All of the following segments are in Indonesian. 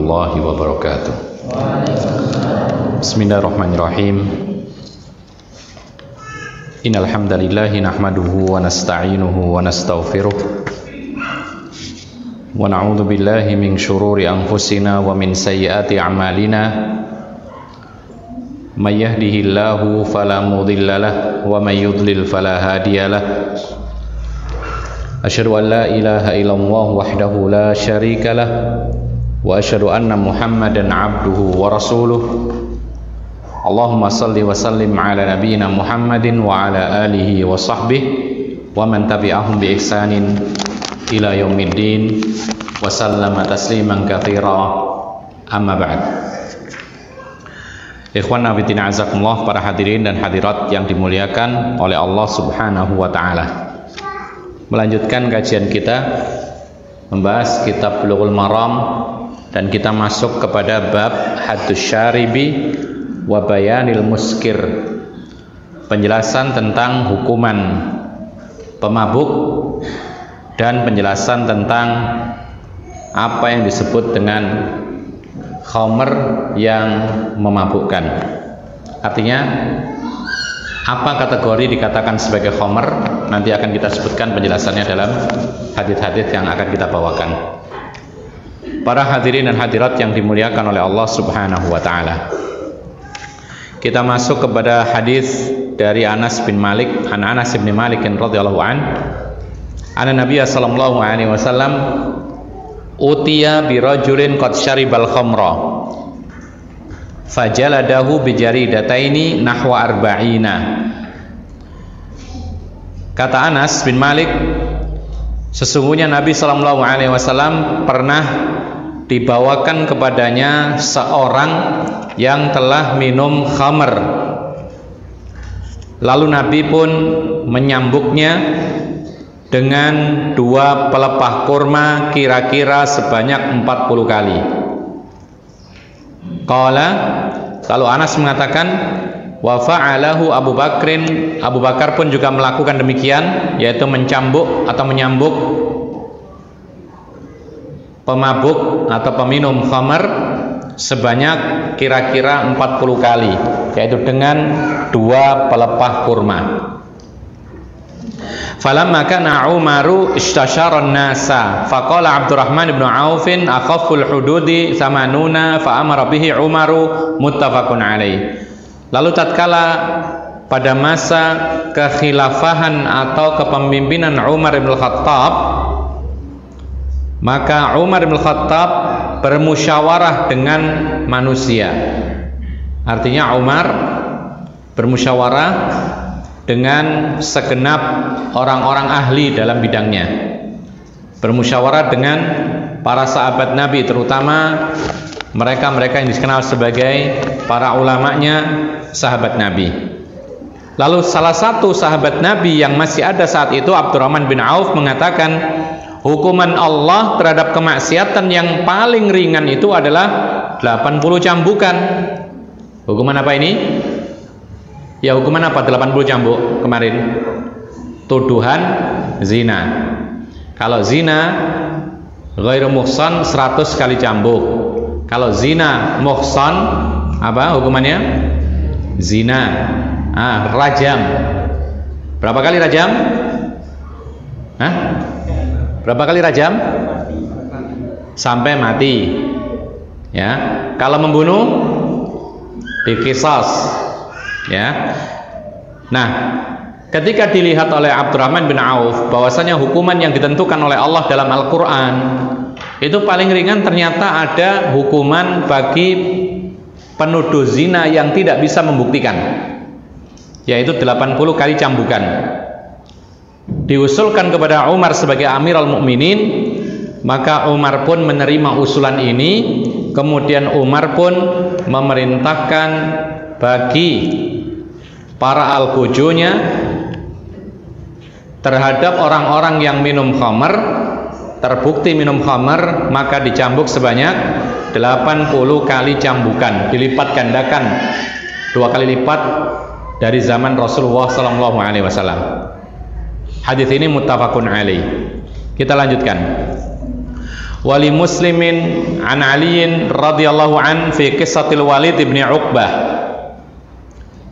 warahmatullahi wabarakatuh. Bismillahirrahmanirrahim. Innal hamdalillahi nahmaduhu wa nasta'inuhu wa nastaghfiruh wa na'udzu billahi min syururi anfusina wa min sayyiati a'malina. May yahdihillahu fala mudilla lahu wa may yudlil fala hadiya lahu. Asyhadu an la ilaha illallah wahdahu la syarika lah wa asyhadu anna Muhammadan abduhu wa rasuluh. Allahumma salli wa sallim ala nabiyyina Muhammadin wa ala alihi wa sahbihi wa man tabi'ahum bi ihsanin ila yaumiddin wa sallama tasliman katsira. Amma ba'd. Ikhwan fillah azakumullah, para hadirin dan hadirat yang dimuliakan oleh Allah Subhanahu wa taala. Melanjutkan kajian kita membahas kitab Bulughul Maram, dan kita masuk kepada bab haddus syaribi wa bayanil muskir, penjelasan tentang hukuman pemabuk dan penjelasan tentang apa yang disebut dengan khamr yang memabukkan. Artinya apa kategori dikatakan sebagai khamr, nanti akan kita sebutkan penjelasannya dalam hadits-hadits yang akan kita bawakan. Para hadirin dan hadirat yang dimuliakan oleh Allah Subhanahu wa taala. Kita masuk kepada hadis dari Anas bin Malik, Anas bin Malik radhiyallahu an. Anna Nabiy sallallahu alaihi wasallam utiya bi rajulin qad syaribal khamra fajaladahu bijaridataini nahwa arba'ina. Kata Anas bin Malik, sesungguhnya Nabi sallallahu alaihi wasallam pernah dibawakan kepadanya seorang yang telah minum khamr. Lalu Nabi pun menyambuknya dengan 2 pelepah kurma kira-kira sebanyak 40 kali. Qala, lalu Anas mengatakan, wa fa'alahu Abu Bakrin, Abu Bakar pun juga melakukan demikian, yaitu mencambuk atau menyambuk pemabuk atau peminum khamr sebanyak kira-kira 40 kali, yaitu dengan 2 pelepah kurma. Falamma kana Umaru istasyaran nasa faqala Abdurrahman bin Aufin akhaful hududi samanuna fa amara bihi Umaru, muttafaqun alaih. Lalu tatkala pada masa kekhilafahan atau kepemimpinan Umar bin Khattab, maka Umar bin Khattab bermusyawarah dengan manusia. Artinya Umar bermusyawarah dengan segenap orang-orang ahli dalam bidangnya, bermusyawarah dengan para sahabat Nabi, terutama mereka-mereka yang dikenal sebagai para ulamanya sahabat Nabi. Lalu salah satu sahabat Nabi yang masih ada saat itu, Abdurrahman bin Auf, mengatakan hukuman Allah terhadap kemaksiatan yang paling ringan itu adalah 80 cambukan. Hukuman apa ini? Ya, hukuman apa 80 cambuk kemarin? Tuduhan zina. Kalau zina ghairu muhsan 100 kali cambuk. Kalau zina muhsan, apa hukumannya? Zina. Rajam. Berapa kali rajam? Berapa kali rajam? Sampai mati. Ya. Kalau membunuh diqisas. Ya. Nah, ketika dilihat oleh Abdurrahman bin Auf bahwasanya hukuman yang ditentukan oleh Allah dalam Al-Quran itu paling ringan, ternyata ada hukuman bagi penuduh zina yang tidak bisa membuktikan, yaitu 80 kali cambukan. Diusulkan kepada Umar sebagai Amirul Mukminin, maka Umar pun menerima usulan ini. Kemudian Umar pun memerintahkan bagi para al-fujunya terhadap orang-orang yang minum khamr, terbukti minum khamr, maka dicambuk sebanyak 80 kali cambukan, dilipat gandakan 2 kali lipat dari zaman Rasulullah SAW. Hadis ini muttafaqun alaih. Kita lanjutkan. Wali Muslimin an Aliin radhiyallahu an fi qissatil Walid ibn Uqbah.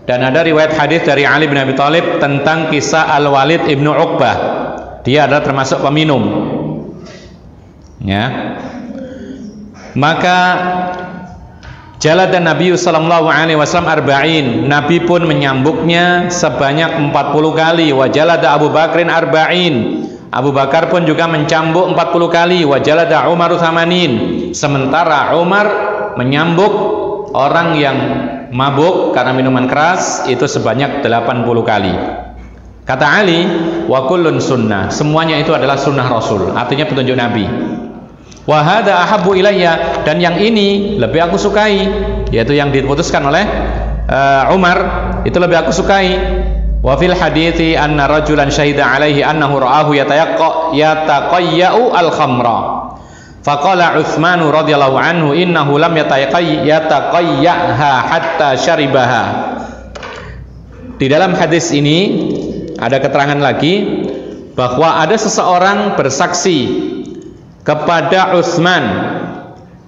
Dan ada riwayat hadis dari Ali bin Abi Thalib tentang kisah Al-Walid ibn Uqbah. Dia adalah termasuk peminum. Ya. Maka jalada Nabi sallallahu alaihi wasallam arba'in. Nabi pun menyambuknya sebanyak 40 kali. Wa jalada Abu Bakrin arba'in. Abu Bakar pun juga mencambuk 40 kali. Wa jalada Umar tsamanin. Sementara Umar menyambuk orang yang mabuk karena minuman keras itu sebanyak 80 kali. Kata Ali, wa kullun sunnah. Semuanya itu adalah sunnah Rasul, artinya petunjuk Nabi. Wa hadza ahabbu ilayya, dan yang ini lebih aku sukai, yaitu yang diputuskan oleh Umar, itu lebih aku sukai. Wa fil hadithi anna rajulan syahida alaihi annahu ra'ahu yataqayya'u al-khamra. Faqala Utsman radhiyallahu anhu innahu lam yataqayyaha hatta syaribaha. Di dalam hadis ini ada keterangan lagi bahwa ada seseorang bersaksi kepada Utsman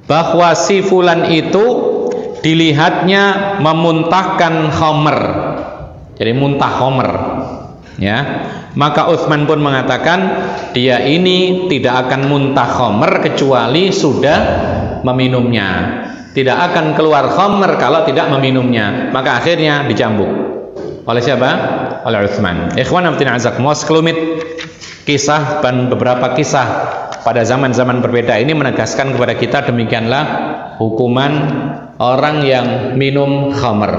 bahwa si fulan itu dilihatnya memuntahkan khamr. Jadi muntah khamr, ya. Maka Utsman pun mengatakan dia ini tidak akan muntah khamr kecuali sudah meminumnya. Tidak akan keluar khamr kalau tidak meminumnya. Maka akhirnya dicambuk. Oleh siapa? Oleh Utsman. Ikhwan fillah azakumullah, sekelumit kisah dan beberapa kisah pada zaman-zaman berbeda ini menegaskan kepada kita demikianlah hukuman orang yang minum khamr.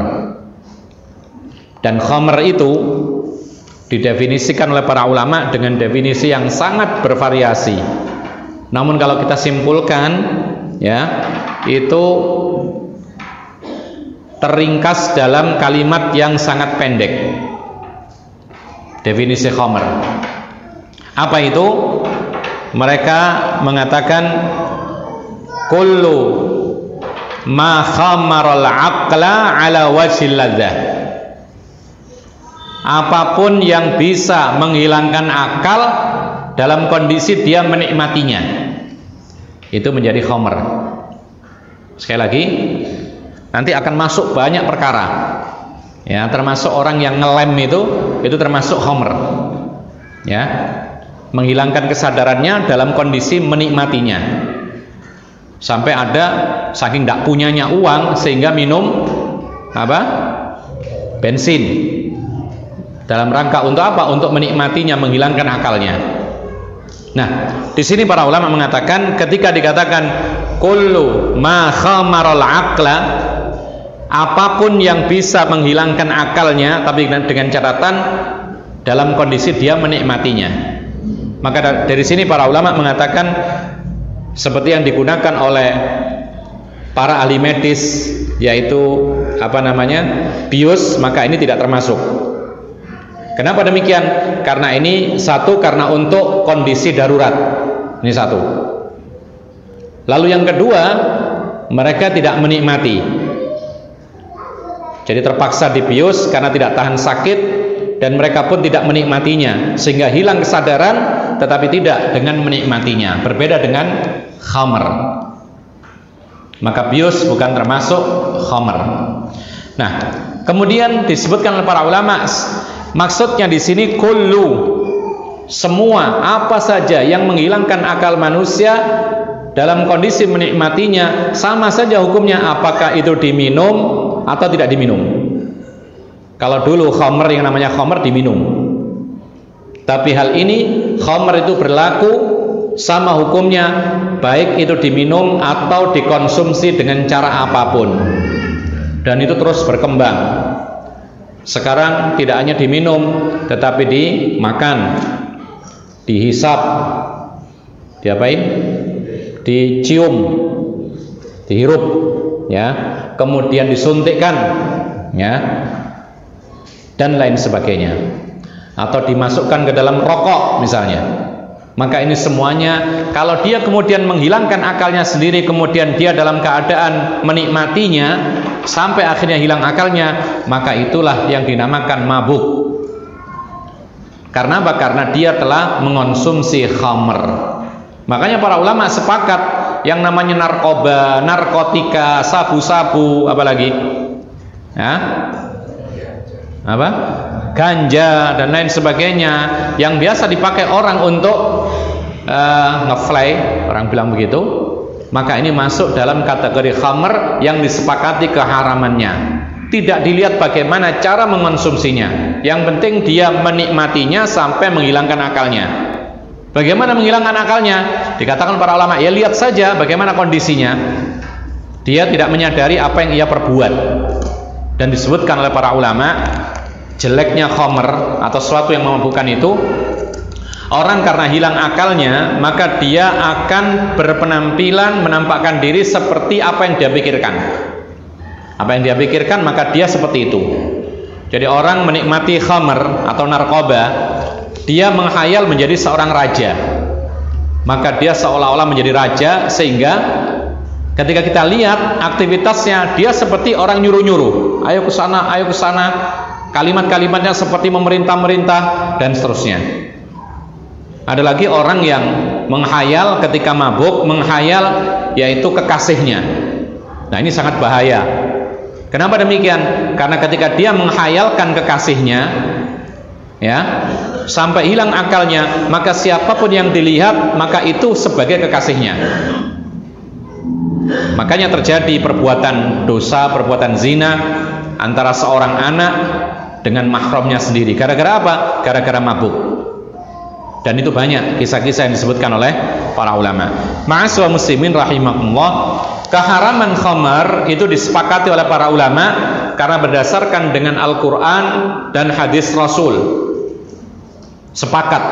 Dan khamr itu didefinisikan oleh para ulama dengan definisi yang sangat bervariasi. Namun kalau kita simpulkan, ya, itu terringkas dalam kalimat yang sangat pendek. Definisi khamr. Apa itu? Mereka mengatakan kullu ma khammaral aqla ala wajhil ladzah. Apapun yang bisa menghilangkan akal dalam kondisi dia menikmatinya, itu menjadi khamr. Sekali lagi, nanti akan masuk banyak perkara, ya, termasuk orang yang ngelem itu termasuk khamr, ya, menghilangkan kesadarannya dalam kondisi menikmatinya. Sampai ada saking tidak punyanya uang sehingga minum apa? Bensin. Dalam rangka untuk apa? Untuk menikmatinya, menghilangkan akalnya. Nah, di sini para ulama mengatakan ketika dikatakan kullu ma khamaral aqla, apapun yang bisa menghilangkan akalnya, tapi dengan catatan dalam kondisi dia menikmatinya. Maka dari sini para ulama mengatakan seperti yang digunakan oleh para ahli medis, yaitu apa namanya, bius, maka ini tidak termasuk. Kenapa demikian? Karena ini satu, karena untuk kondisi darurat. Ini satu. Lalu yang kedua, mereka tidak menikmati. Jadi terpaksa dibius karena tidak tahan sakit, dan mereka pun tidak menikmatinya, sehingga hilang kesadaran tetapi tidak dengan menikmatinya. Berbeda dengan khamr. Maka bius bukan termasuk khamr. Nah, kemudian disebutkan oleh para ulama, maksudnya di sini kullu, semua, apa saja yang menghilangkan akal manusia dalam kondisi menikmatinya, sama saja hukumnya apakah itu diminum atau tidak diminum. Kalau dulu khamr, yang namanya khamr diminum, tapi hal ini khamr itu berlaku sama hukumnya, baik itu diminum atau dikonsumsi dengan cara apapun. Dan itu terus berkembang. Sekarang tidak hanya diminum, tetapi dimakan, dihisap, diapain? Dicium, dihirup, ya, kemudian disuntikkan, ya, dan lain sebagainya, atau dimasukkan ke dalam rokok misalnya. Maka ini semuanya, kalau dia kemudian menghilangkan akalnya sendiri, kemudian dia dalam keadaan menikmatinya sampai akhirnya hilang akalnya, maka itulah yang dinamakan mabuk. Karena apa? Karena dia telah mengonsumsi khamr. Makanya para ulama sepakat yang namanya narkoba, narkotika, sabu-sabu, apalagi ya, apa, ganja dan lain sebagainya yang biasa dipakai orang untuk ngefly, orang bilang begitu, maka ini masuk dalam kategori khamr yang disepakati keharamannya. Tidak dilihat bagaimana cara mengonsumsinya, yang penting dia menikmatinya sampai menghilangkan akalnya. Bagaimana menghilangkan akalnya? Dikatakan para ulama, ya lihat saja bagaimana kondisinya. Dia tidak menyadari apa yang ia perbuat. Dan disebutkan oleh para ulama, jeleknya khamr atau sesuatu yang memabukkan itu, orang karena hilang akalnya, maka dia akan berpenampilan menampakkan diri seperti apa yang dia pikirkan. Apa yang dia pikirkan, maka dia seperti itu. Jadi orang menikmati khamr atau narkoba, dia menghayal menjadi seorang raja, maka dia seolah-olah menjadi raja, sehingga ketika kita lihat aktivitasnya, dia seperti orang nyuruh-nyuruh, ayo ke sana, ayo ke sana, kalimat-kalimatnya seperti memerintah-merintah dan seterusnya. Ada lagi orang yang menghayal ketika mabuk, menghayal yaitu kekasihnya. Nah, ini sangat bahaya. Kenapa demikian? Karena ketika dia menghayalkan kekasihnya, ya, sampai hilang akalnya, maka siapapun yang dilihat, maka itu sebagai kekasihnya. Makanya terjadi perbuatan dosa, perbuatan zina antara seorang anak dengan mahramnya sendiri. Gara-gara apa? Gara-gara mabuk. Dan itu banyak kisah-kisah yang disebutkan oleh para ulama. Ma'asyiral muslimin rahimakumullah, keharaman khamar itu disepakati oleh para ulama karena berdasarkan dengan Al-Quran dan hadis Rasul. Sepakat.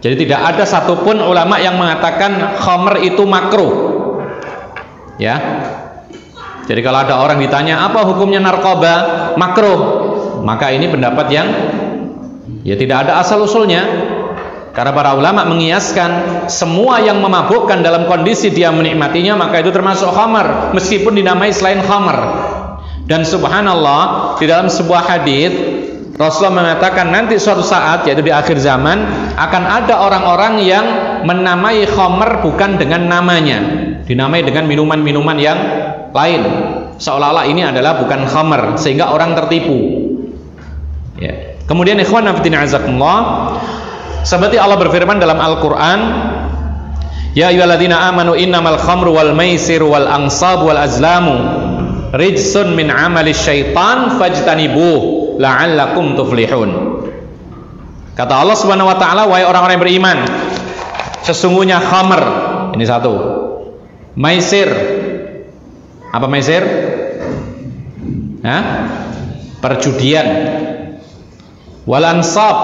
Jadi tidak ada satupun ulama yang mengatakan khamar itu makruh. Ya. Jadi kalau ada orang ditanya apa hukumnya narkoba, makruh, maka ini pendapat yang ya tidak ada asal usulnya. Karena para ulama mengiaskan semua yang memabukkan dalam kondisi dia menikmatinya, maka itu termasuk khamar meskipun dinamai selain khamar. Dan subhanallah, di dalam sebuah hadis Rasulullah mengatakan nanti suatu saat, yaitu di akhir zaman, akan ada orang-orang yang menamai khamar bukan dengan namanya, dinamai dengan minuman-minuman yang lain, seolah-olah ini adalah bukan khamar, sehingga orang tertipu. Ya. Kemudian ikhwan fillah azakumullah, seperti Allah berfirman dalam Al-Quran, ya ayyuhalladzina amanu innamal khamru wal maisiru wal ansab wal azlamu rijsun min amali syaitan fajtanibuh la'allakum tuflihun. Kata Allah subhanahu wa ta'ala, wahai orang-orang yang beriman, sesungguhnya khamr, ini satu, maisir, apa maisir? Hah? Perjudian, wal ansab,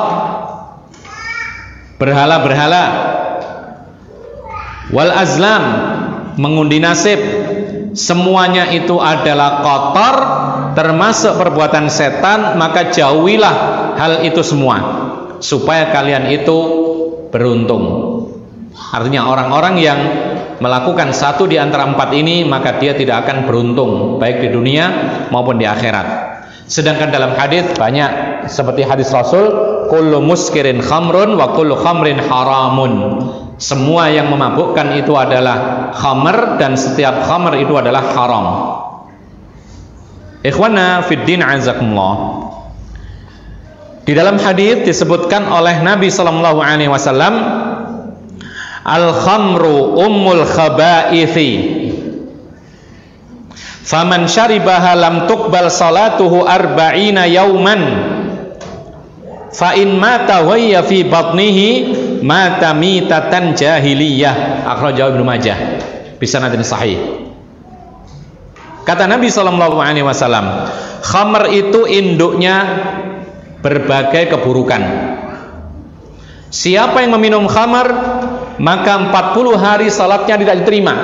berhala-berhala, wal azlam, mengundi nasib, semuanya itu adalah kotor, termasuk perbuatan setan. Maka jauhilah hal itu semua supaya kalian itu beruntung. Artinya orang-orang yang melakukan satu di antara empat ini, maka dia tidak akan beruntung baik di dunia maupun di akhirat. Sedangkan dalam hadis banyak seperti hadis Rasul, kullu muskirin khamrun wa kullu khamrin haramun. Semua yang memabukkan itu adalah khamr dan setiap khamr itu adalah haram. Ikhwana fid din azakumullah. Di dalam hadis disebutkan oleh Nabi sallallahu alaihi wasallam, al khamru ummul khabaithi. Faman syaribaha lam tuqbal salatuhu arba'ina yauman fa in mata wa hiya fi batnihi mata mitatan jahiliyah. Akhrajahu Ibnu Majah bi sanadin sahih. Kata Nabi sallallahu alaihi wasallam, khamr itu induknya berbagai keburukan. Siapa yang meminum khamr, maka 40 hari salatnya tidak diterima.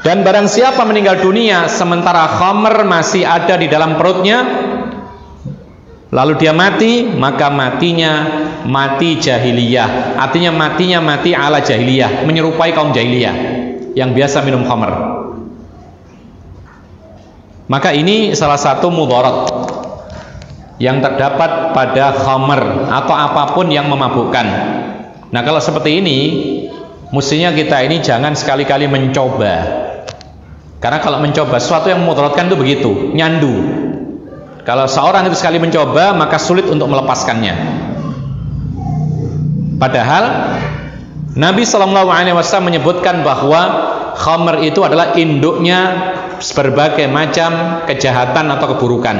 Dan barang siapa meninggal dunia sementara khamr masih ada di dalam perutnya, lalu dia mati, maka matinya mati jahiliyah. Artinya matinya mati ala jahiliyah, menyerupai kaum jahiliyah yang biasa minum khamr. Maka ini salah satu mudarat yang terdapat pada khamr atau apapun yang memabukkan. Nah, kalau seperti ini, mestinya kita ini jangan sekali-kali mencoba. Karena kalau mencoba sesuatu yang memudaratkan itu begitu, nyandu. Kalau seorang itu sekali mencoba, maka sulit untuk melepaskannya. Padahal Nabi SAW menyebutkan bahwa khamr itu adalah induknya berbagai macam kejahatan atau keburukan.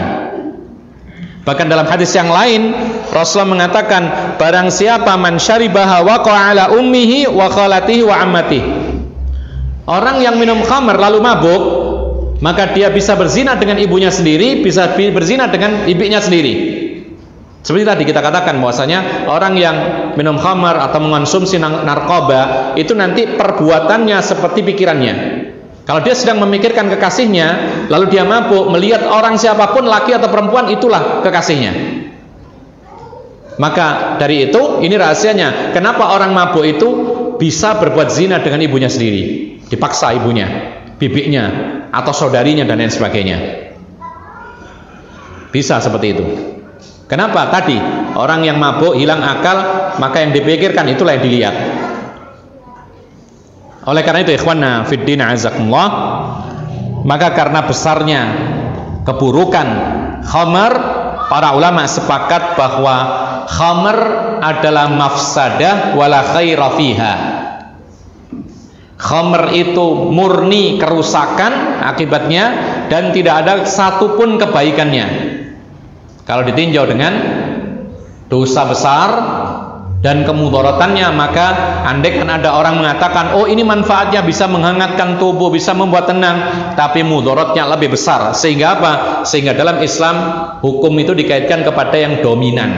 Bahkan dalam hadis yang lain Rasulullah mengatakan, barang siapa man syaribaha waqa'a ala ummihi wa khalatihi wa ammatihi. Orang yang minum khamr lalu mabuk, maka dia bisa berzina dengan ibunya sendiri, bisa berzina dengan ibunya sendiri. Seperti tadi kita katakan bahwasanya orang yang minum khamr atau mengonsumsi narkoba itu nanti perbuatannya seperti pikirannya. Kalau dia sedang memikirkan kekasihnya, lalu dia mabuk, melihat orang siapapun, laki atau perempuan, itulah kekasihnya. Maka dari itu, ini rahasianya. Kenapa orang mabuk itu bisa berbuat zina dengan ibunya sendiri? Dipaksa ibunya, bibiknya, atau saudarinya, dan lain sebagainya. Bisa seperti itu. Kenapa? Tadi, orang yang mabuk, hilang akal, maka yang dipikirkan itulah yang dilihat. Oleh karena itu ikhwanna fiddin azakumullah, maka karena besarnya keburukan khamr, para ulama sepakat bahwa khamr adalah mafsadah wala khaira fiha. Khamr itu murni kerusakan akibatnya dan tidak ada satupun kebaikannya. Kalau ditinjau dengan dosa besar dan kemudaratannya, maka andaikan ada orang mengatakan, oh ini manfaatnya bisa menghangatkan tubuh, bisa membuat tenang, tapi mudaratnya lebih besar. Sehingga apa? Sehingga dalam Islam hukum itu dikaitkan kepada yang dominan.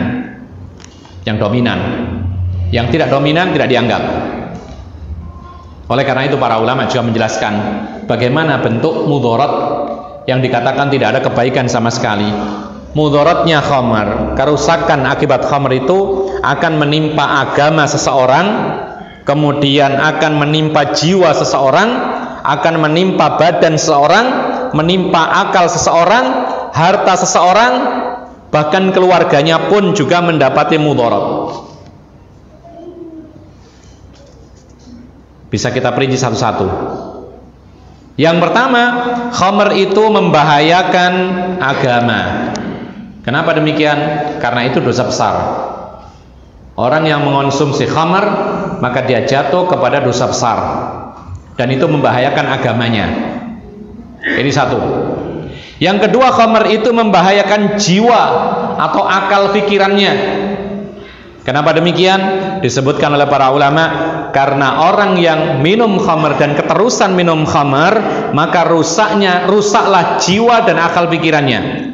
Yang dominan. Yang tidak dominan tidak dianggap. Oleh karena itu para ulama juga menjelaskan bagaimana bentuk mudarat yang dikatakan tidak ada kebaikan sama sekali. Mudaratnya khamr, kerusakan akibat khamr itu akan menimpa agama seseorang, kemudian akan menimpa jiwa seseorang, akan menimpa badan seseorang, menimpa akal seseorang, harta seseorang, bahkan keluarganya pun juga mendapati mudarat. Bisa kita perinci satu-satu. Yang pertama, khamr itu membahayakan agama. Kenapa demikian? Karena itu dosa besar. Orang yang mengonsumsi khamr, maka dia jatuh kepada dosa besar, dan itu membahayakan agamanya. Ini satu. Yang kedua, khamr itu membahayakan jiwa atau akal pikirannya. Kenapa demikian? Disebutkan oleh para ulama, karena orang yang minum khamr dan keterusan minum khamr, maka rusaklah jiwa dan akal pikirannya.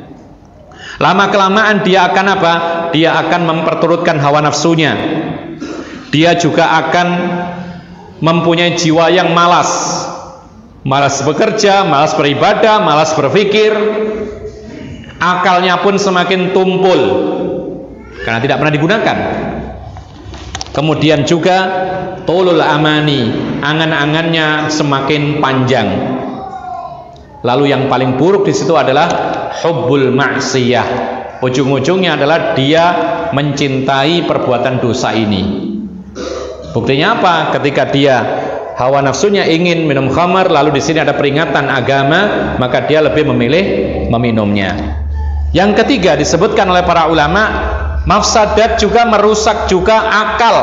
Lama kelamaan dia akan apa? Dia akan memperturutkan hawa nafsunya. Dia juga akan mempunyai jiwa yang malas. Malas bekerja, malas beribadah, malas berpikir. Akalnya pun semakin tumpul karena tidak pernah digunakan. Kemudian juga tulul amani, angan-angannya semakin panjang. Lalu yang paling buruk di situ adalah hubbul ma'siyah. Ujung-ujungnya adalah dia mencintai perbuatan dosa ini. Buktinya apa? Ketika dia hawa nafsunya ingin minum khamar, lalu di sini ada peringatan agama, maka dia lebih memilih meminumnya. Yang ketiga disebutkan oleh para ulama, mafsadat juga merusak juga akal.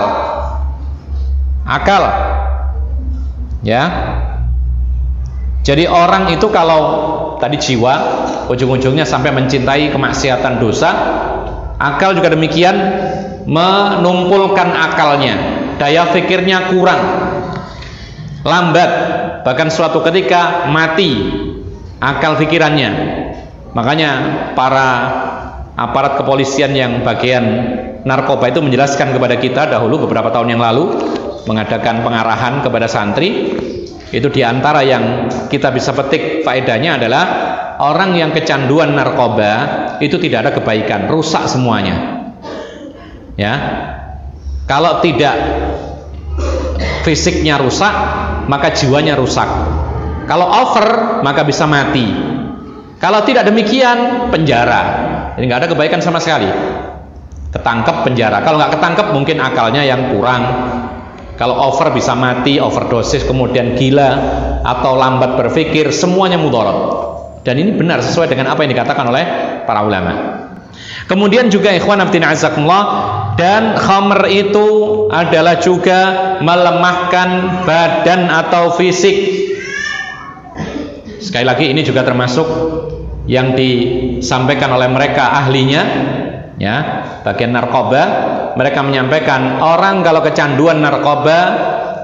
Akal. Ya. Jadi orang itu kalau tadi jiwa, ujung-ujungnya sampai mencintai kemaksiatan dosa, akal juga demikian, menumpulkan akalnya, daya pikirnya kurang, lambat, bahkan suatu ketika mati akal pikirannya. Makanya para aparat kepolisian yang bagian narkoba itu menjelaskan kepada kita dahulu beberapa tahun yang lalu, mengadakan pengarahan kepada santri. Itu diantara yang kita bisa petik faedahnya adalah orang yang kecanduan narkoba itu tidak ada kebaikan, rusak semuanya. Ya, kalau tidak fisiknya rusak, maka jiwanya rusak. Kalau over, maka bisa mati. Kalau tidak demikian, penjara. Jadi nggak ada kebaikan sama sekali. ketangkep penjara. Kalau nggak ketangkep mungkin akalnya yang kurang. Kalau over bisa mati, overdosis, kemudian gila atau lambat berpikir, semuanya mudarat. Dan ini benar sesuai dengan apa yang dikatakan oleh para ulama. Kemudian juga ikhwan abdin azakumullah, dan khamr itu adalah juga melemahkan badan atau fisik. Sekali lagi ini juga termasuk yang disampaikan oleh mereka ahlinya, ya, bagian narkoba. Mereka menyampaikan orang kalau kecanduan narkoba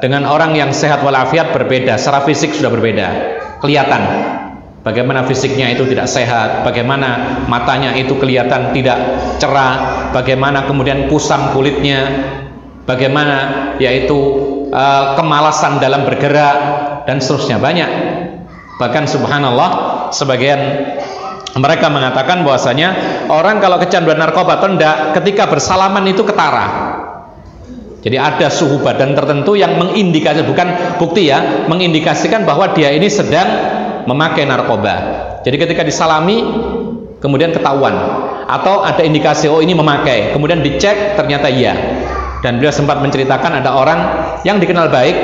dengan orang yang sehat walafiat berbeda, secara fisik sudah berbeda, kelihatan bagaimana fisiknya itu tidak sehat, bagaimana matanya itu kelihatan tidak cerah, bagaimana kemudian kusam kulitnya, bagaimana yaitu kemalasan dalam bergerak dan seterusnya, banyak. Bahkan subhanallah sebagian mereka mengatakan bahwasanya orang kalau kecanduan narkoba atau tidak, ketika bersalaman itu ketara. Jadi ada suhu badan tertentu yang mengindikasi, bukan bukti ya, mengindikasikan bahwa dia ini sedang memakai narkoba. Jadi ketika disalami kemudian ketahuan, atau ada indikasi oh ini memakai, kemudian dicek ternyata iya. Dan beliau sempat menceritakan ada orang yang dikenal baik,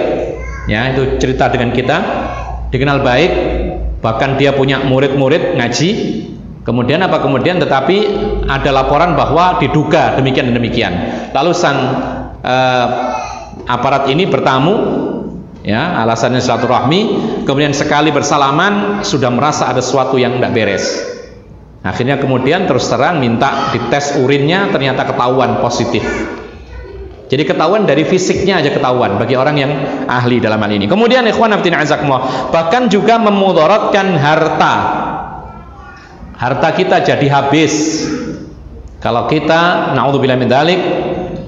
ya, itu cerita dengan kita, dikenal baik, bahkan dia punya murid-murid ngaji. Kemudian tetapi ada laporan bahwa diduga demikian dan demikian. Lalu sang aparat ini bertamu, ya, alasannya silaturahmi, kemudian sekali bersalaman sudah merasa ada sesuatu yang tidak beres. Akhirnya kemudian terus terang minta dites urinnya, ternyata ketahuan positif. Jadi ketahuan dari fisiknya aja ketahuan bagi orang yang ahli dalam hal ini. Kemudian ikhwan fillah azakumullah, bahkan juga memudaratkan harta. Harta kita jadi habis. Kalau kita naudzubillah min dzalik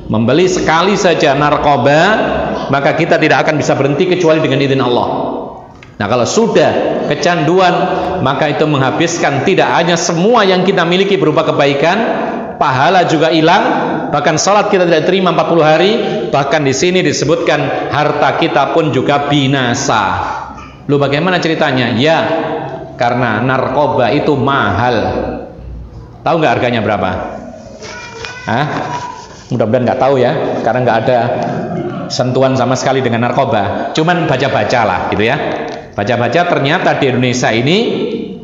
membeli sekali saja narkoba, maka kita tidak akan bisa berhenti kecuali dengan izin Allah. Nah, kalau sudah kecanduan, maka itu menghabiskan tidak hanya semua yang kita miliki berupa kebaikan, pahala juga hilang, bahkan salat kita tidak terima 40 hari, bahkan di sini disebutkan harta kita pun juga binasa. Lu bagaimana ceritanya? Ya, karena narkoba itu mahal. Tahu nggak harganya berapa? Hah? Mudah-mudahan nggak tahu ya, karena nggak ada sentuhan sama sekali dengan narkoba. Cuman baca-baca lah, gitu ya. Baca-baca ternyata di Indonesia ini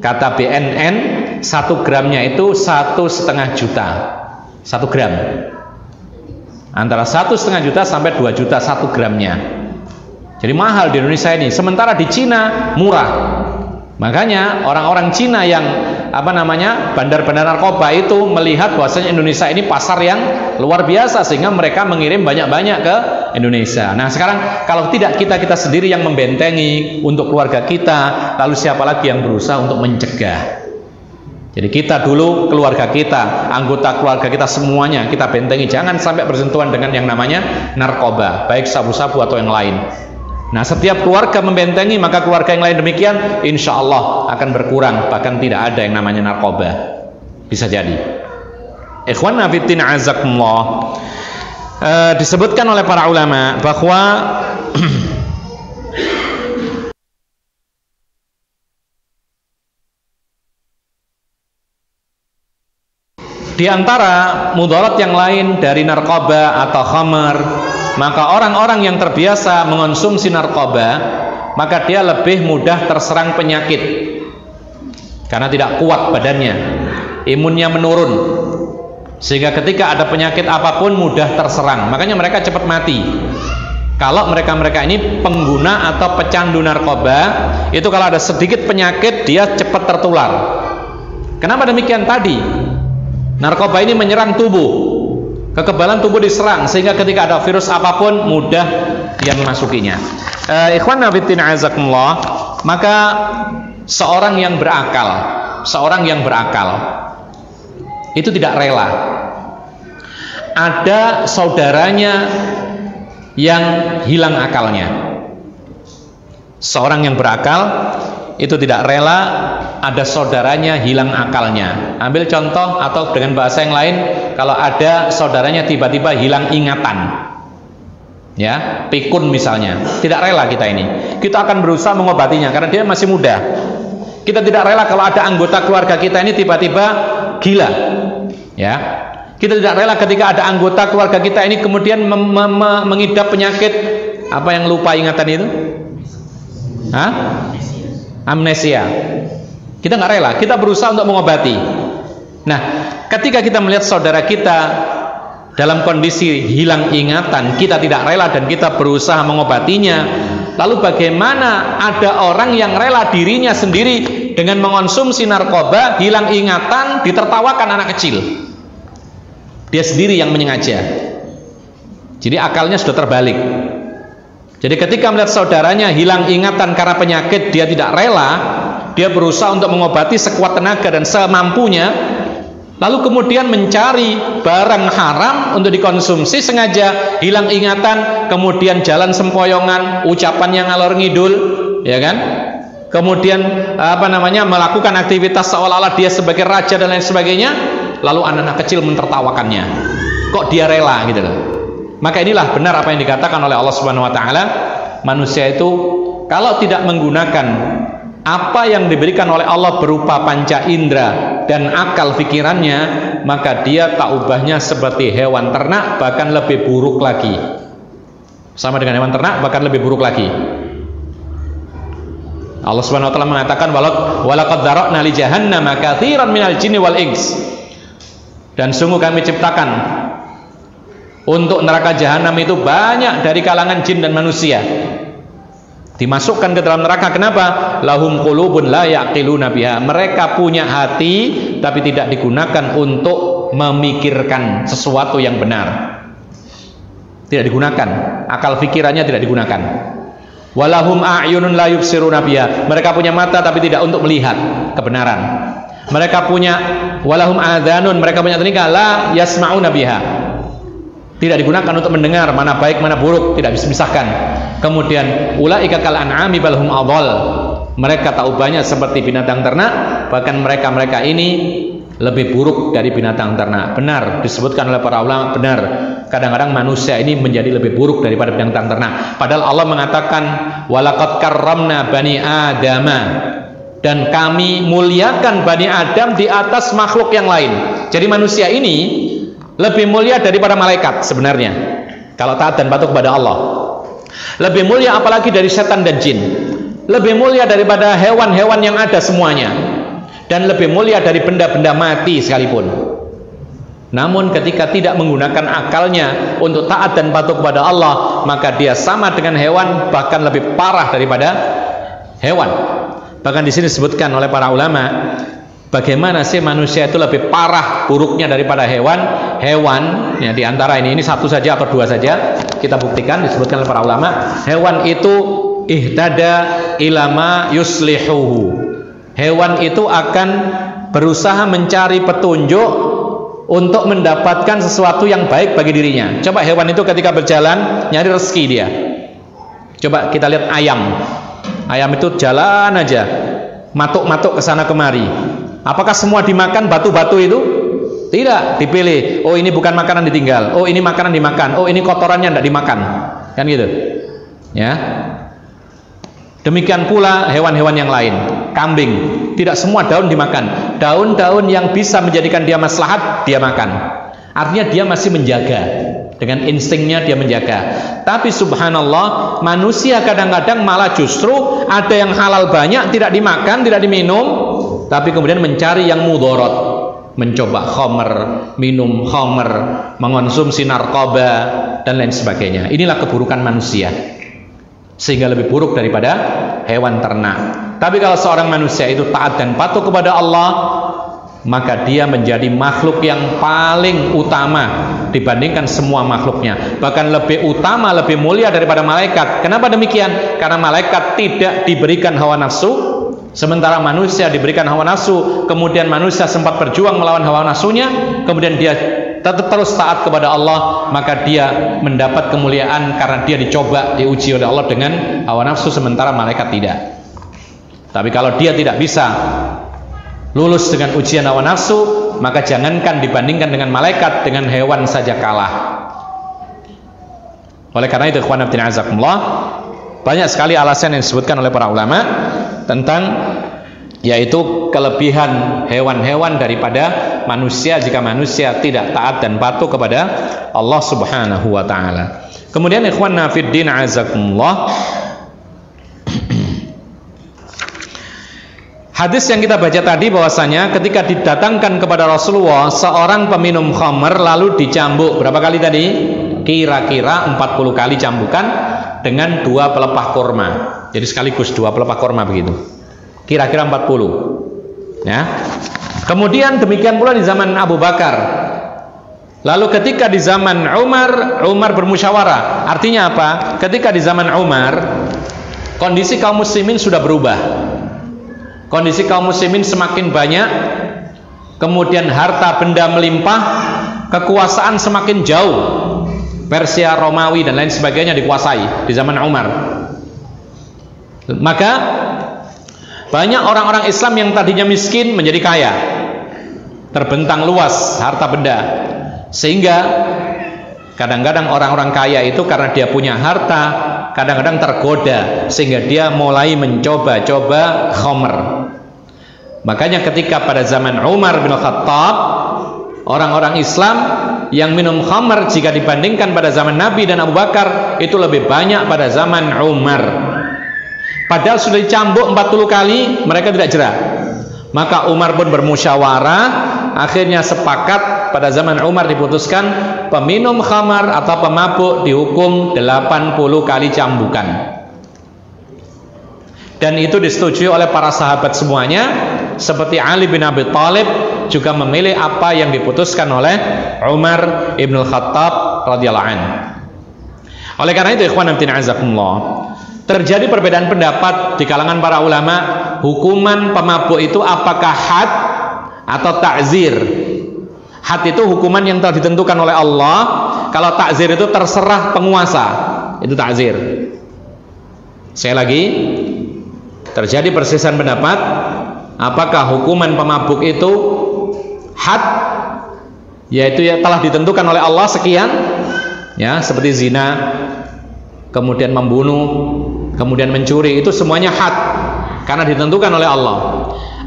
kata BNN 1 gramnya itu 1,5 juta. 1 gram. Antara 1,5 juta sampai 2 juta 1 gramnya. Jadi mahal di Indonesia ini. Sementara di Cina murah. Makanya orang-orang Cina yang bandar-bandar narkoba itu melihat bahwasanya Indonesia ini pasar yang luar biasa, sehingga mereka mengirim banyak-banyak ke Indonesia. Nah, sekarang kalau tidak kita sendiri yang membentengi untuk keluarga kita, lalu siapa lagi yang berusaha untuk mencegah? Jadi kita dulu, keluarga kita, anggota keluarga kita semuanya kita bentengi, jangan sampai bersentuhan dengan yang namanya narkoba, baik sabu-sabu atau yang lain. Nah, setiap keluarga membentengi, maka keluarga yang lain demikian, insya Allah akan berkurang, bahkan tidak ada yang namanya narkoba. Bisa jadi. Ikhwan fillah azakumullah, disebutkan oleh para ulama bahwa di antara mudarat yang lain dari narkoba atau khamar, maka orang-orang yang terbiasa mengonsumsi narkoba, maka dia lebih mudah terserang penyakit karena tidak kuat badannya, imunnya menurun, sehingga ketika ada penyakit apapun mudah terserang. Makanya mereka cepat mati. Kalau mereka ini pengguna atau pecandu narkoba, itu kalau ada sedikit penyakit dia cepat tertular. Kenapa demikian? Tadi narkoba ini menyerang tubuh, kekebalan tubuh diserang, sehingga ketika ada virus apapun mudah dia memasukinya. Ikhwan fillah azakumullah, maka seorang yang berakal itu tidak rela ada saudaranya yang hilang akalnya. Seorang yang berakal itu tidak rela ada saudaranya hilang akalnya. Ambil contoh, atau dengan bahasa yang lain, kalau ada saudaranya tiba-tiba hilang ingatan, ya, pikun misalnya, tidak rela kita ini. Kita akan berusaha mengobatinya karena dia masih muda. Kita tidak rela kalau ada anggota keluarga kita ini tiba-tiba gila, ya. Kita tidak rela ketika ada anggota keluarga kita ini kemudian mengidap penyakit apa yang lupa ingatan itu? Amnesia. Kita nggak rela, kita berusaha untuk mengobati. Nah, ketika kita melihat saudara kita dalam kondisi hilang ingatan, kita tidak rela dan kita berusaha mengobatinya. Lalu bagaimana ada orang yang rela dirinya sendiri dengan mengonsumsi narkoba, hilang ingatan, ditertawakan anak kecil? Dia sendiri yang menyengaja. Jadi akalnya sudah terbalik. Jadi ketika melihat saudaranya hilang ingatan karena penyakit, dia tidak rela, dia berusaha untuk mengobati sekuat tenaga dan semampunya, lalu kemudian mencari barang haram untuk dikonsumsi, sengaja hilang ingatan, kemudian jalan sempoyongan, ucapan yang ngalor ngidul, ya kan? Kemudian melakukan aktivitas seolah-olah dia sebagai raja dan lain sebagainya, lalu anak-anak kecil mentertawakannya. Kok dia rela gitu loh. Maka inilah benar apa yang dikatakan oleh Allah Subhanahu wa taala, manusia itu kalau tidak menggunakan apa yang diberikan oleh Allah berupa panca indera dan akal pikirannya, maka dia tak ubahnya seperti hewan ternak, bahkan lebih buruk lagi. Sama dengan hewan ternak, bahkan lebih buruk lagi. Allah Subhanahu wa taala mengatakan walaqad dzara'na li jahannama katsiran minal jinni wal ins. Dan sungguh kami ciptakan untuk neraka jahanam itu banyak dari kalangan jin dan manusia. Dimasukkan ke dalam neraka. Kenapa? Lahum qulubun la yaqiluna biha. Mereka punya hati tapi tidak digunakan untuk memikirkan sesuatu yang benar. Tidak digunakan. Akal pikirannya tidak digunakan. Walahum a'yunun la yubsiruna biha. Mereka punya mata tapi tidak untuk melihat kebenaran. Mereka punya walahum adhanun, mereka punya telinga la yasma'una biha. Tidak digunakan untuk mendengar mana baik mana buruk, tidak bisa dipisahkan. Kemudian ulaika kal an'ami bal hum adall. Mereka tak ubahnya seperti binatang ternak, bahkan mereka ini lebih buruk dari binatang ternak. Benar disebutkan oleh para ulama, benar. Kadang-kadang manusia ini menjadi lebih buruk daripada binatang ternak. Padahal Allah mengatakan walaqad karramna bani adama, dan kami muliakan Bani Adam di atas makhluk yang lain. Jadi manusia ini lebih mulia daripada malaikat sebenarnya, kalau taat dan patuh kepada Allah. Lebih mulia apalagi dari setan dan jin. Lebih mulia daripada hewan-hewan yang ada semuanya. Dan lebih mulia dari benda-benda mati sekalipun. Namun ketika tidak menggunakan akalnya untuk taat dan patuh kepada Allah, maka dia sama dengan hewan, bahkan lebih parah daripada hewan. Bahkan di sini disebutkan oleh para ulama, bagaimana sih manusia itu lebih parah buruknya daripada hewan? Hewan, ya di antara ini satu saja atau dua saja kita buktikan, disebutkan oleh para ulama. Hewan itu ihtada ilama yuslihuhu. Hewan itu akan berusaha mencari petunjuk untuk mendapatkan sesuatu yang baik bagi dirinya. Coba hewan itu ketika berjalan nyari rezeki dia. Coba kita lihat ayam. Ayam itu jalan aja, matuk-matuk ke sana kemari. Apakah semua dimakan batu-batu itu? Tidak, dipilih. Oh ini bukan makanan ditinggal. Oh ini makanan dimakan. Oh ini kotorannya tidak dimakan. Kan gitu. Ya. Demikian pula hewan-hewan yang lain. Kambing, tidak semua daun dimakan. Daun-daun yang bisa menjadikan dia maslahat dia makan. Artinya dia masih menjaga. Dengan instingnya dia menjaga. Tapi subhanallah, manusia kadang-kadang malah justru ada yang halal banyak tidak dimakan, tidak diminum, tapi kemudian mencari yang mudorot, mencoba khamr, minum khamr, mengonsumsi narkoba dan lain sebagainya. Inilah keburukan manusia, sehingga lebih buruk daripada hewan ternak. Tapi kalau seorang manusia itu taat dan patuh kepada Allah, maka dia menjadi makhluk yang paling utama dibandingkan semua makhluknya, bahkan lebih utama, lebih mulia daripada malaikat. Kenapa demikian? Karena malaikat tidak diberikan hawa nafsu, sementara manusia diberikan hawa nafsu. Kemudian manusia sempat berjuang melawan hawa nafsunya, kemudian dia tetap terus taat kepada Allah, maka dia mendapat kemuliaan karena dia dicoba, diuji oleh Allah dengan hawa nafsu, sementara malaikat tidak. Tapi kalau dia tidak bisa lulus dengan ujian hawa nafsu, maka jangankan dibandingkan dengan malaikat, dengan hewan saja kalah. Oleh karena itu, ikhwan fillah azakumullah, banyak sekali alasan yang disebutkan oleh para ulama tentang yaitu kelebihan hewan-hewan daripada manusia jika manusia tidak taat dan patuh kepada Allah Subhanahu wa taala. Kemudian ikhwanna fiddin azakumullah, hadis yang kita baca tadi bahwasanya ketika didatangkan kepada Rasulullah seorang peminum khamr lalu dicambuk berapa kali tadi? Kira-kira 40 kali cambukan dengan 2 pelepah kurma. Jadi sekaligus 2 pelepah kurma begitu. Kira-kira 40. Ya. Kemudian demikian pula di zaman Abu Bakar. Lalu ketika di zaman Umar bermusyawarah. Artinya apa? Ketika di zaman Umar kondisi kaum muslimin sudah berubah. Kondisi kaum muslimin semakin banyak, kemudian harta benda melimpah, kekuasaan semakin jauh. Persia, Romawi dan lain sebagainya dikuasai di zaman Umar. Maka banyak orang-orang Islam yang tadinya miskin menjadi kaya, terbentang luas harta benda, sehingga kadang-kadang orang-orang kaya itu karena dia punya harta kadang-kadang tergoda sehingga dia mulai mencoba-coba khamr. Makanya ketika pada zaman Umar bin Khattab, orang-orang Islam yang minum khamr jika dibandingkan pada zaman Nabi dan Abu Bakar itu lebih banyak pada zaman Umar. Padahal sudah dicambuk 40 kali mereka tidak jerah. Maka Umar pun bermusyawarah, akhirnya sepakat pada zaman Umar diputuskan peminum khamar atau pemabuk dihukum 80 kali cambukan. Dan itu disetujui oleh para sahabat semuanya, seperti Ali bin Abi Thalib juga memilih apa yang diputuskan oleh Umar ibn Khattab radhiyallahu anhu. Oleh karena itu ikhwan fillah azakumullah, terjadi perbedaan pendapat di kalangan para ulama, hukuman pemabuk itu apakah had atau ta'zir. Had itu hukuman yang telah ditentukan oleh Allah, kalau ta'zir itu terserah penguasa, itu ta'zir. Saya lagi, terjadi perselisihan pendapat, apakah hukuman pemabuk itu had, yaitu ya telah ditentukan oleh Allah sekian, ya seperti zina, kemudian membunuh, kemudian mencuri, itu semuanya had karena ditentukan oleh Allah.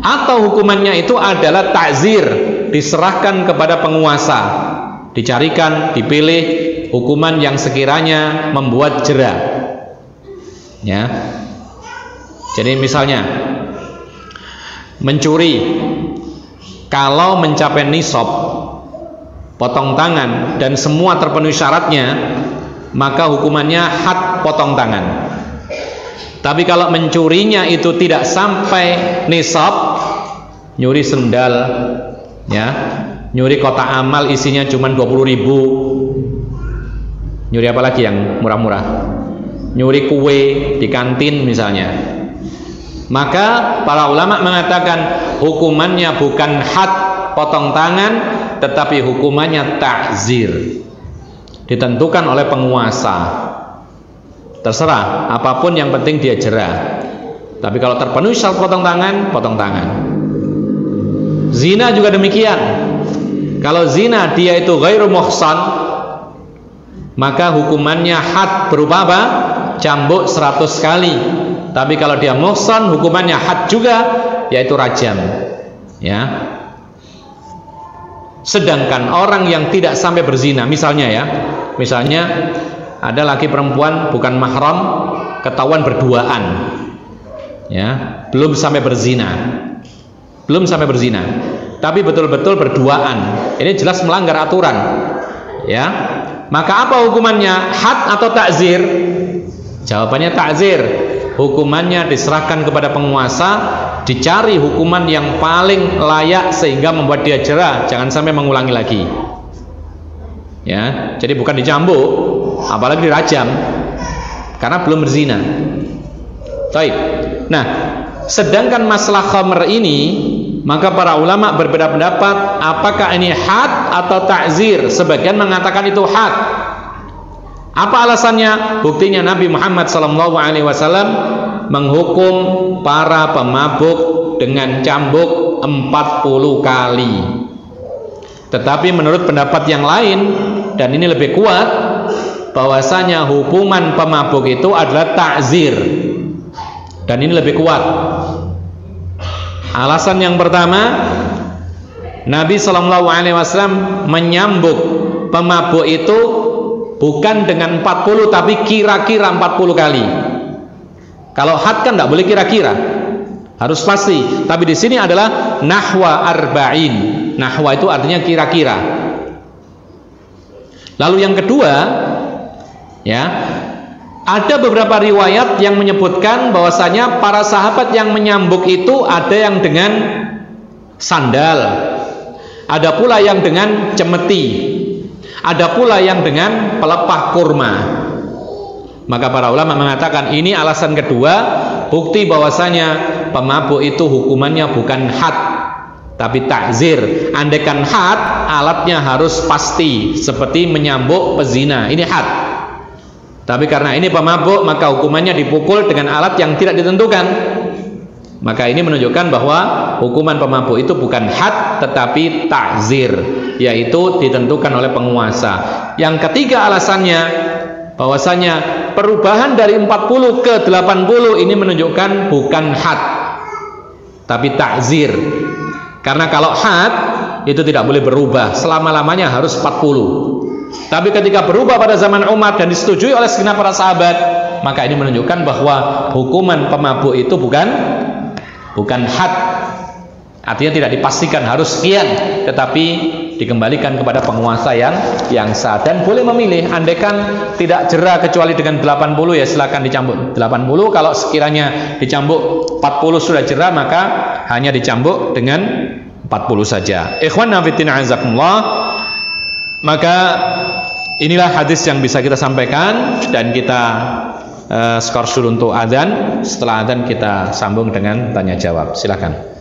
Atau hukumannya itu adalah ta'zir, diserahkan kepada penguasa, dicarikan, dipilih hukuman yang sekiranya membuat jera. Ya. Jadi misalnya mencuri, kalau mencapai nisab, potong tangan dan semua terpenuhi syaratnya, maka hukumannya had potong tangan. Tapi kalau mencurinya itu tidak sampai nisab, nyuri sendal, ya, nyuri kotak amal isinya cuma 20.000, nyuri apa lagi yang murah-murah, nyuri kue di kantin misalnya, maka para ulama mengatakan hukumannya bukan had potong tangan, tetapi hukumannya ta'zir, ditentukan oleh penguasa. Terserah, apapun yang penting dia jera. Tapi kalau terpenuhi syarat potong tangan, potong tangan. Zina juga demikian. Kalau zina dia itu ghairu muhsan, maka hukumannya had berupa apa? Cambuk 100 kali. Tapi kalau dia muhsan, hukumannya had juga, yaitu rajam. Ya. Sedangkan orang yang tidak sampai berzina, misalnya ada laki perempuan bukan mahram, ketahuan berduaan, ya, belum sampai berzina, tapi betul-betul berduaan, ini jelas melanggar aturan, ya. Maka apa hukumannya, had atau ta'zir? Jawabannya ta'zir. Hukumannya diserahkan kepada penguasa, dicari hukuman yang paling layak sehingga membuat dia jera, jangan sampai mengulangi lagi. Ya, jadi bukan dicambuk, apalagi dirajam, karena belum berzina. Baik. Nah, sedangkan masalah khamr ini, maka para ulama berbeda pendapat apakah ini had atau ta'zir. Sebagian mengatakan itu had. Apa alasannya? Buktinya Nabi Muhammad SAW menghukum para pemabuk dengan cambuk 40 kali. Tetapi menurut pendapat yang lain, dan ini lebih kuat, bahwasanya hukuman pemabuk itu adalah ta'zir, dan ini lebih kuat. Alasan yang pertama, Nabi SAW menyambuk pemabuk itu bukan dengan 40 tapi kira-kira 40 kali. Kalau had kan tidak boleh kira-kira, harus pasti. Tapi di sini adalah nahwa arba'in. Nahwa itu artinya kira-kira. Lalu yang kedua, ya, ada beberapa riwayat yang menyebutkan bahwasanya para sahabat yang menyambuk itu ada yang dengan sandal, ada pula yang dengan cemeti, ada pula yang dengan pelepah kurma. Maka para ulama mengatakan ini alasan kedua, bukti bahwasanya pemabuk itu hukumannya bukan had tapi takzir. Andaikan had, alatnya harus pasti seperti menyambuk pezina, ini had. Tapi karena ini pemabuk, maka hukumannya dipukul dengan alat yang tidak ditentukan. Maka ini menunjukkan bahwa hukuman pemabuk itu bukan had tetapi takzir, yaitu ditentukan oleh penguasa. Yang ketiga alasannya, bahwasanya perubahan dari 40 ke 80 ini menunjukkan bukan had tapi takzir. Karena kalau had itu tidak boleh berubah, selama-lamanya harus 40. Tapi ketika berubah pada zaman Umar dan disetujui oleh segenap para sahabat, maka ini menunjukkan bahwa hukuman pemabuk itu bukan had. Artinya tidak dipastikan harus sekian, tetapi dikembalikan kepada penguasa yang sah dan boleh memilih. Andaikan tidak jera kecuali dengan 80, ya silakan dicambuk 80. Kalau sekiranya dicambuk 40 sudah jera, maka hanya dicambuk dengan 40 saja. Ikhwan fillah azakumullah. Maka inilah hadis yang bisa kita sampaikan, dan kita skor dulu untuk adzan. Setelah adzan kita sambung dengan tanya jawab. Silakan.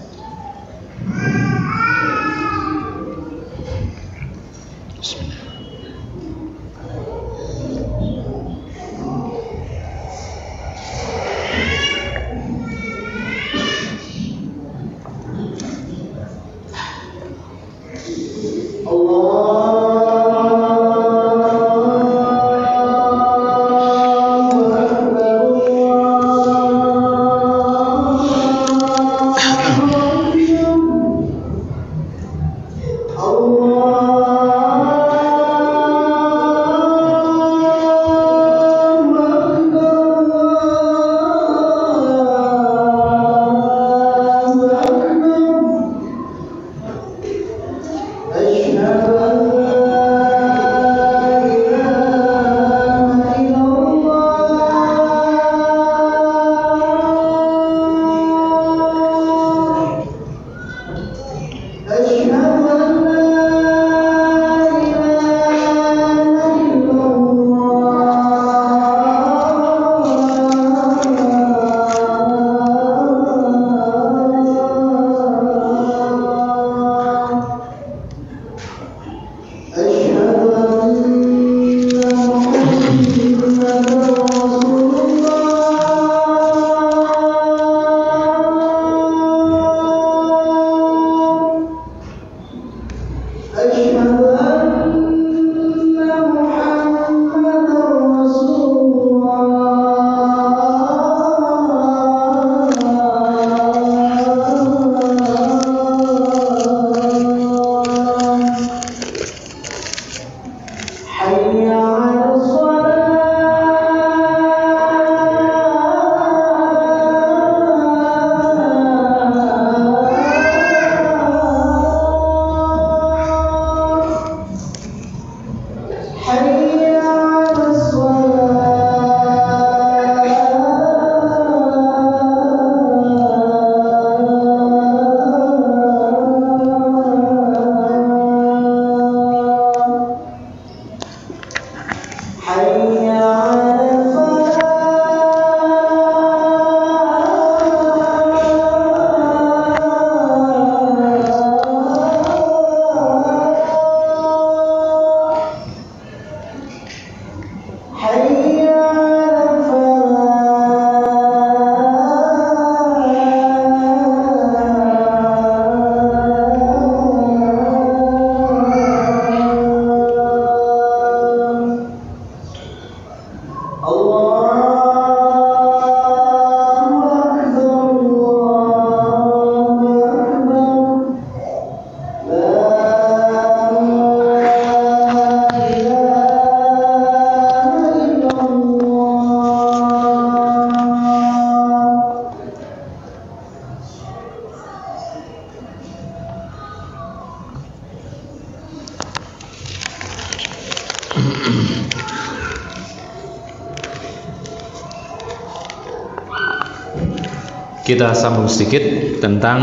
kita sambung sedikit tentang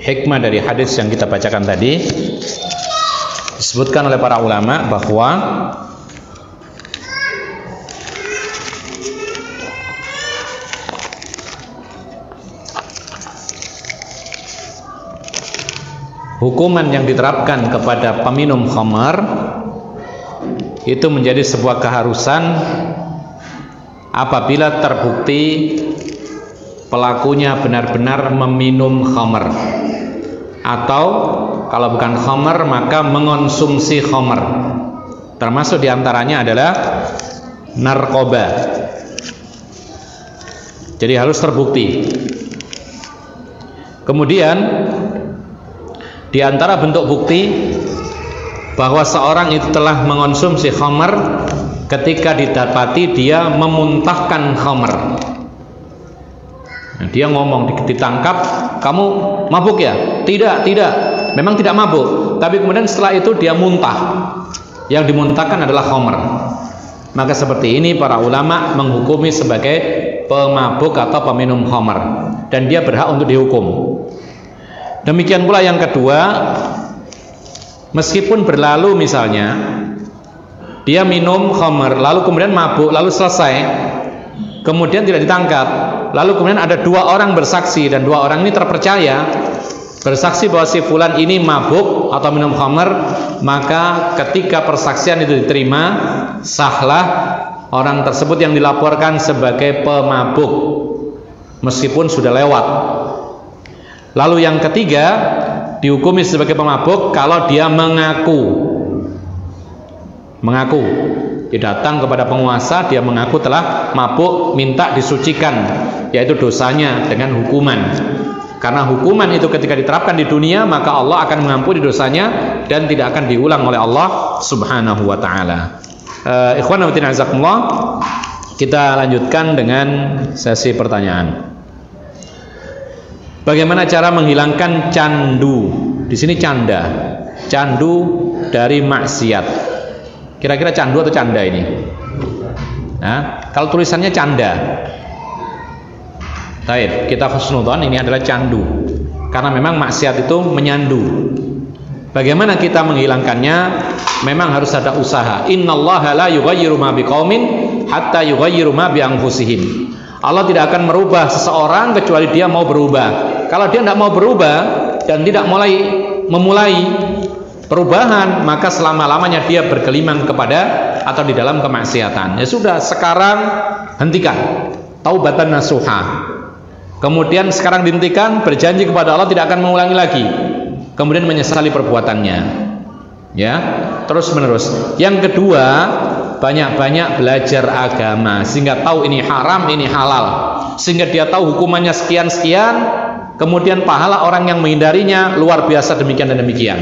hikmah dari hadis yang kita bacakan tadi. Disebutkan oleh para ulama bahwa hukuman yang diterapkan kepada peminum khamar itu menjadi sebuah keharusan apabila terbukti pelakunya benar-benar meminum khamar, atau kalau bukan khamar maka mengonsumsi khamar. Termasuk diantaranya adalah narkoba. Jadi harus terbukti. Kemudian di antara bentuk bukti bahwa seorang itu telah mengonsumsi khamar ketika didapati dia memuntahkan khamar. Nah, dia ngomong, ditangkap, kamu mabuk ya? Tidak, memang tidak mabuk. Tapi kemudian setelah itu dia muntah. Yang dimuntahkan adalah khamar. Maka seperti ini para ulama menghukumi sebagai pemabuk atau peminum khamar, dan dia berhak untuk dihukum. Demikian pula yang kedua, meskipun berlalu misalnya dia minum khamar lalu kemudian mabuk lalu selesai, kemudian tidak ditangkap, lalu kemudian ada dua orang bersaksi dan dua orang ini terpercaya bersaksi bahwa si fulan ini mabuk atau minum khamar, maka ketika persaksian itu diterima, sahlah orang tersebut yang dilaporkan sebagai pemabuk meskipun sudah lewat. Lalu yang ketiga, dihukumi sebagai pemabuk kalau dia mengaku. Dia datang kepada penguasa, dia mengaku telah mabuk, minta disucikan, yaitu dosanya dengan hukuman. Karena hukuman itu ketika diterapkan di dunia, maka Allah akan mengampuni dosanya dan tidak akan diulang oleh Allah Subhanahu wa taala. Ikhwan wa azakumullah, kita lanjutkan dengan sesi pertanyaan. Bagaimana cara menghilangkan candu? Di sini canda, candu dari maksiat. Kira-kira candu atau canda ini? Nah, kalau tulisannya canda, baik, kita husnudzon ini adalah candu, karena memang maksiat itu menyandu. Bagaimana kita menghilangkannya? Memang harus ada usaha. Innallaha la yughayyiru ma biqaumin hatta yughayyiru ma bi anfusihim. Allah tidak akan merubah seseorang kecuali dia mau berubah. Kalau dia tidak mau berubah dan tidak memulai perubahan, maka selama-lamanya dia bergelimang kepada atau di dalam kemaksiatan. Ya sudah, sekarang hentikan, taubatan nasuha. Kemudian sekarang dihentikan, berjanji kepada Allah tidak akan mengulangi lagi. Kemudian menyesali perbuatannya. Ya, terus menerus. Yang kedua, banyak-banyak belajar agama sehingga tahu ini haram, ini halal, sehingga dia tahu hukumannya sekian-sekian, kemudian pahala orang yang menghindarinya luar biasa demikian dan demikian.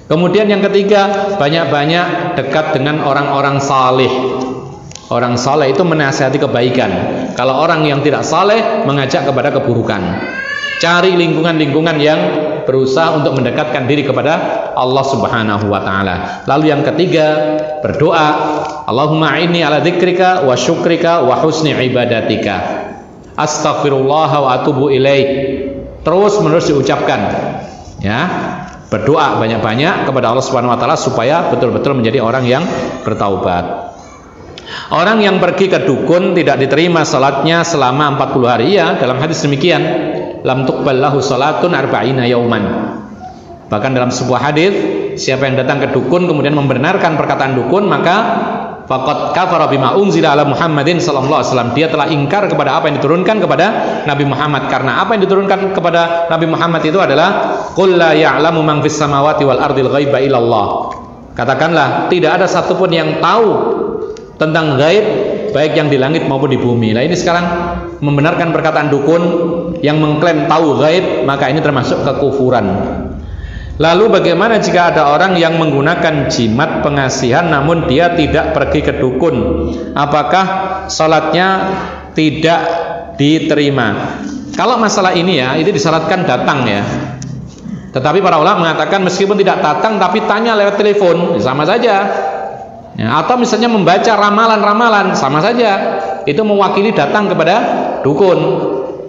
Kemudian yang ketiga, banyak-banyak dekat dengan orang-orang saleh. Orang saleh itu menasihati kebaikan. Kalau orang yang tidak saleh mengajak kepada keburukan. Cari lingkungan-lingkungan yang berusaha untuk mendekatkan diri kepada Allah Subhanahu wa taala. Lalu yang ketiga, berdoa, Allahumma inni ala dzikrika wa syukrika wa husni ibadatika. Astaghfirullah wa atubu ilaih. Terus menerus diucapkan. Ya. Berdoa banyak-banyak kepada Allah Subhanahu wa taala supaya betul-betul menjadi orang yang bertaubat. Orang yang pergi ke dukun tidak diterima salatnya selama 40 hari, ya, dalam hadis demikian. Lam tuqbal lahu salatun arba'ina yauman. Bahkan dalam sebuah hadis, siapa yang datang ke dukun kemudian membenarkan perkataan dukun, maka faqad kafara bima unzila ala Muhammadin sallallahu alaihi wasallam. Dia telah ingkar kepada apa yang diturunkan kepada Nabi Muhammad, karena apa yang diturunkan kepada Nabi Muhammad itu adalah qul la ya'lamu man fis samawati wal ardil ghaiba illallah. Katakanlah, tidak ada satupun yang tahu tentang gaib, baik yang di langit maupun di bumi. Nah, ini sekarang membenarkan perkataan dukun yang mengklaim tahu gaib, maka ini termasuk kekufuran. Lalu bagaimana jika ada orang yang menggunakan jimat pengasihan namun dia tidak pergi ke dukun? Apakah salatnya tidak diterima? Kalau masalah ini, ya, itu disyaratkan datang, ya. Tetapi para ulama mengatakan meskipun tidak datang tapi tanya lewat telepon, sama saja. Ya, atau misalnya membaca ramalan-ramalan, sama saja. Itu mewakili datang kepada dukun.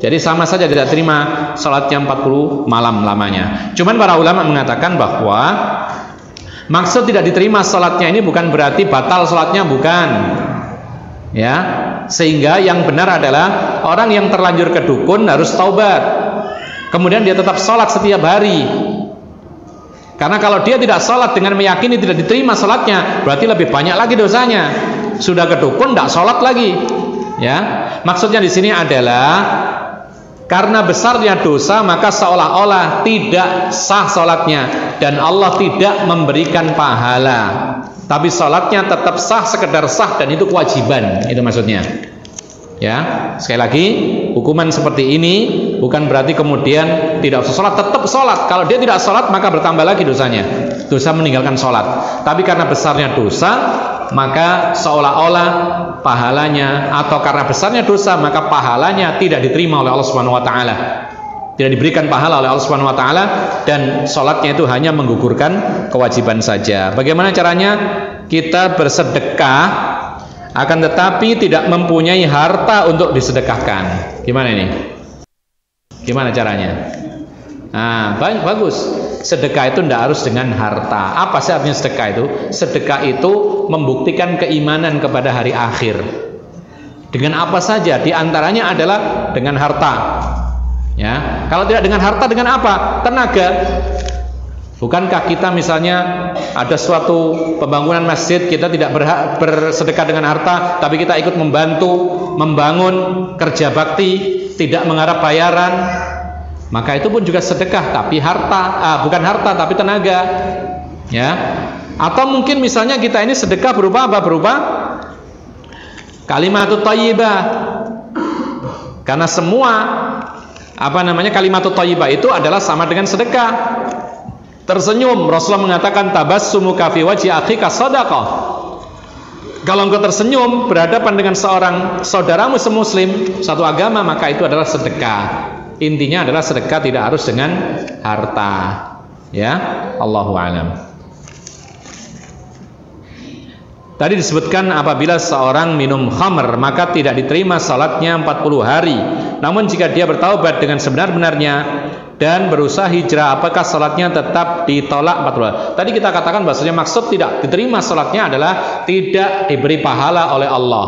Jadi sama saja tidak terima salatnya 40 malam lamanya. Cuman para ulama mengatakan bahwa maksud tidak diterima salatnya ini bukan berarti batal salatnya, bukan. Ya, sehingga yang benar adalah orang yang terlanjur ke dukun harus taubat. Kemudian dia tetap salat setiap hari. Karena kalau dia tidak salat dengan meyakini tidak diterima salatnya, berarti lebih banyak lagi dosanya. Sudah ke dukun tidak salat lagi. Ya, maksudnya di sini adalah karena besarnya dosa maka seolah-olah tidak sah salatnya dan Allah tidak memberikan pahala. Tapi salatnya tetap sah, sekedar sah, dan itu kewajiban. Itu maksudnya. Ya, sekali lagi, hukuman seperti ini bukan berarti kemudian tidak usah salat, tetap salat. Kalau dia tidak salat maka bertambah lagi dosanya. Dosa meninggalkan salat. Tapi karena besarnya dosa, maka seolah-olah pahalanya, atau karena besarnya dosa maka pahalanya tidak diterima oleh Allah Subhanahu wa taala. Tidak diberikan pahala oleh Allah Subhanahu wa taala, dan salatnya itu hanya menggugurkan kewajiban saja. Bagaimana caranya? Kita bersedekah akan tetapi tidak mempunyai harta untuk disedekahkan. Gimana ini? Gimana caranya? Nah, bagus. Sedekah itu tidak harus dengan harta. Apa sih artinya sedekah itu? Sedekah itu membuktikan keimanan kepada hari akhir. Dengan apa saja? Di antaranya adalah dengan harta. Ya, kalau tidak dengan harta, dengan apa? Tenaga. Bukankah kita misalnya ada suatu pembangunan masjid, kita tidak berhak bersedekah dengan harta, tapi kita ikut membantu membangun, kerja bakti, tidak mengharap bayaran, maka itu pun juga sedekah, tapi bukan harta tapi tenaga. Ya. Atau mungkin misalnya kita ini sedekah berupa apa? Berupa kalimatut thayyibah. Karena semua kalimatut thayyibah itu adalah sama dengan sedekah. Tersenyum, Rasulullah mengatakan tabassumuka fi wajhi akhika shadaqah. Kalau engkau tersenyum berhadapan dengan seorang saudaramu semuslim satu agama, maka itu adalah sedekah. Intinya adalah sedekah tidak harus dengan harta. Ya, Allahu a'lam. Tadi disebutkan apabila seorang minum khamr maka tidak diterima salatnya 40 hari. Namun jika dia bertaubat dengan sebenar-benarnya dan berusaha hijrah, apakah salatnya tetap ditolak 40 hari? Tadi kita katakan bahasanya maksud tidak diterima salatnya adalah tidak diberi pahala oleh Allah.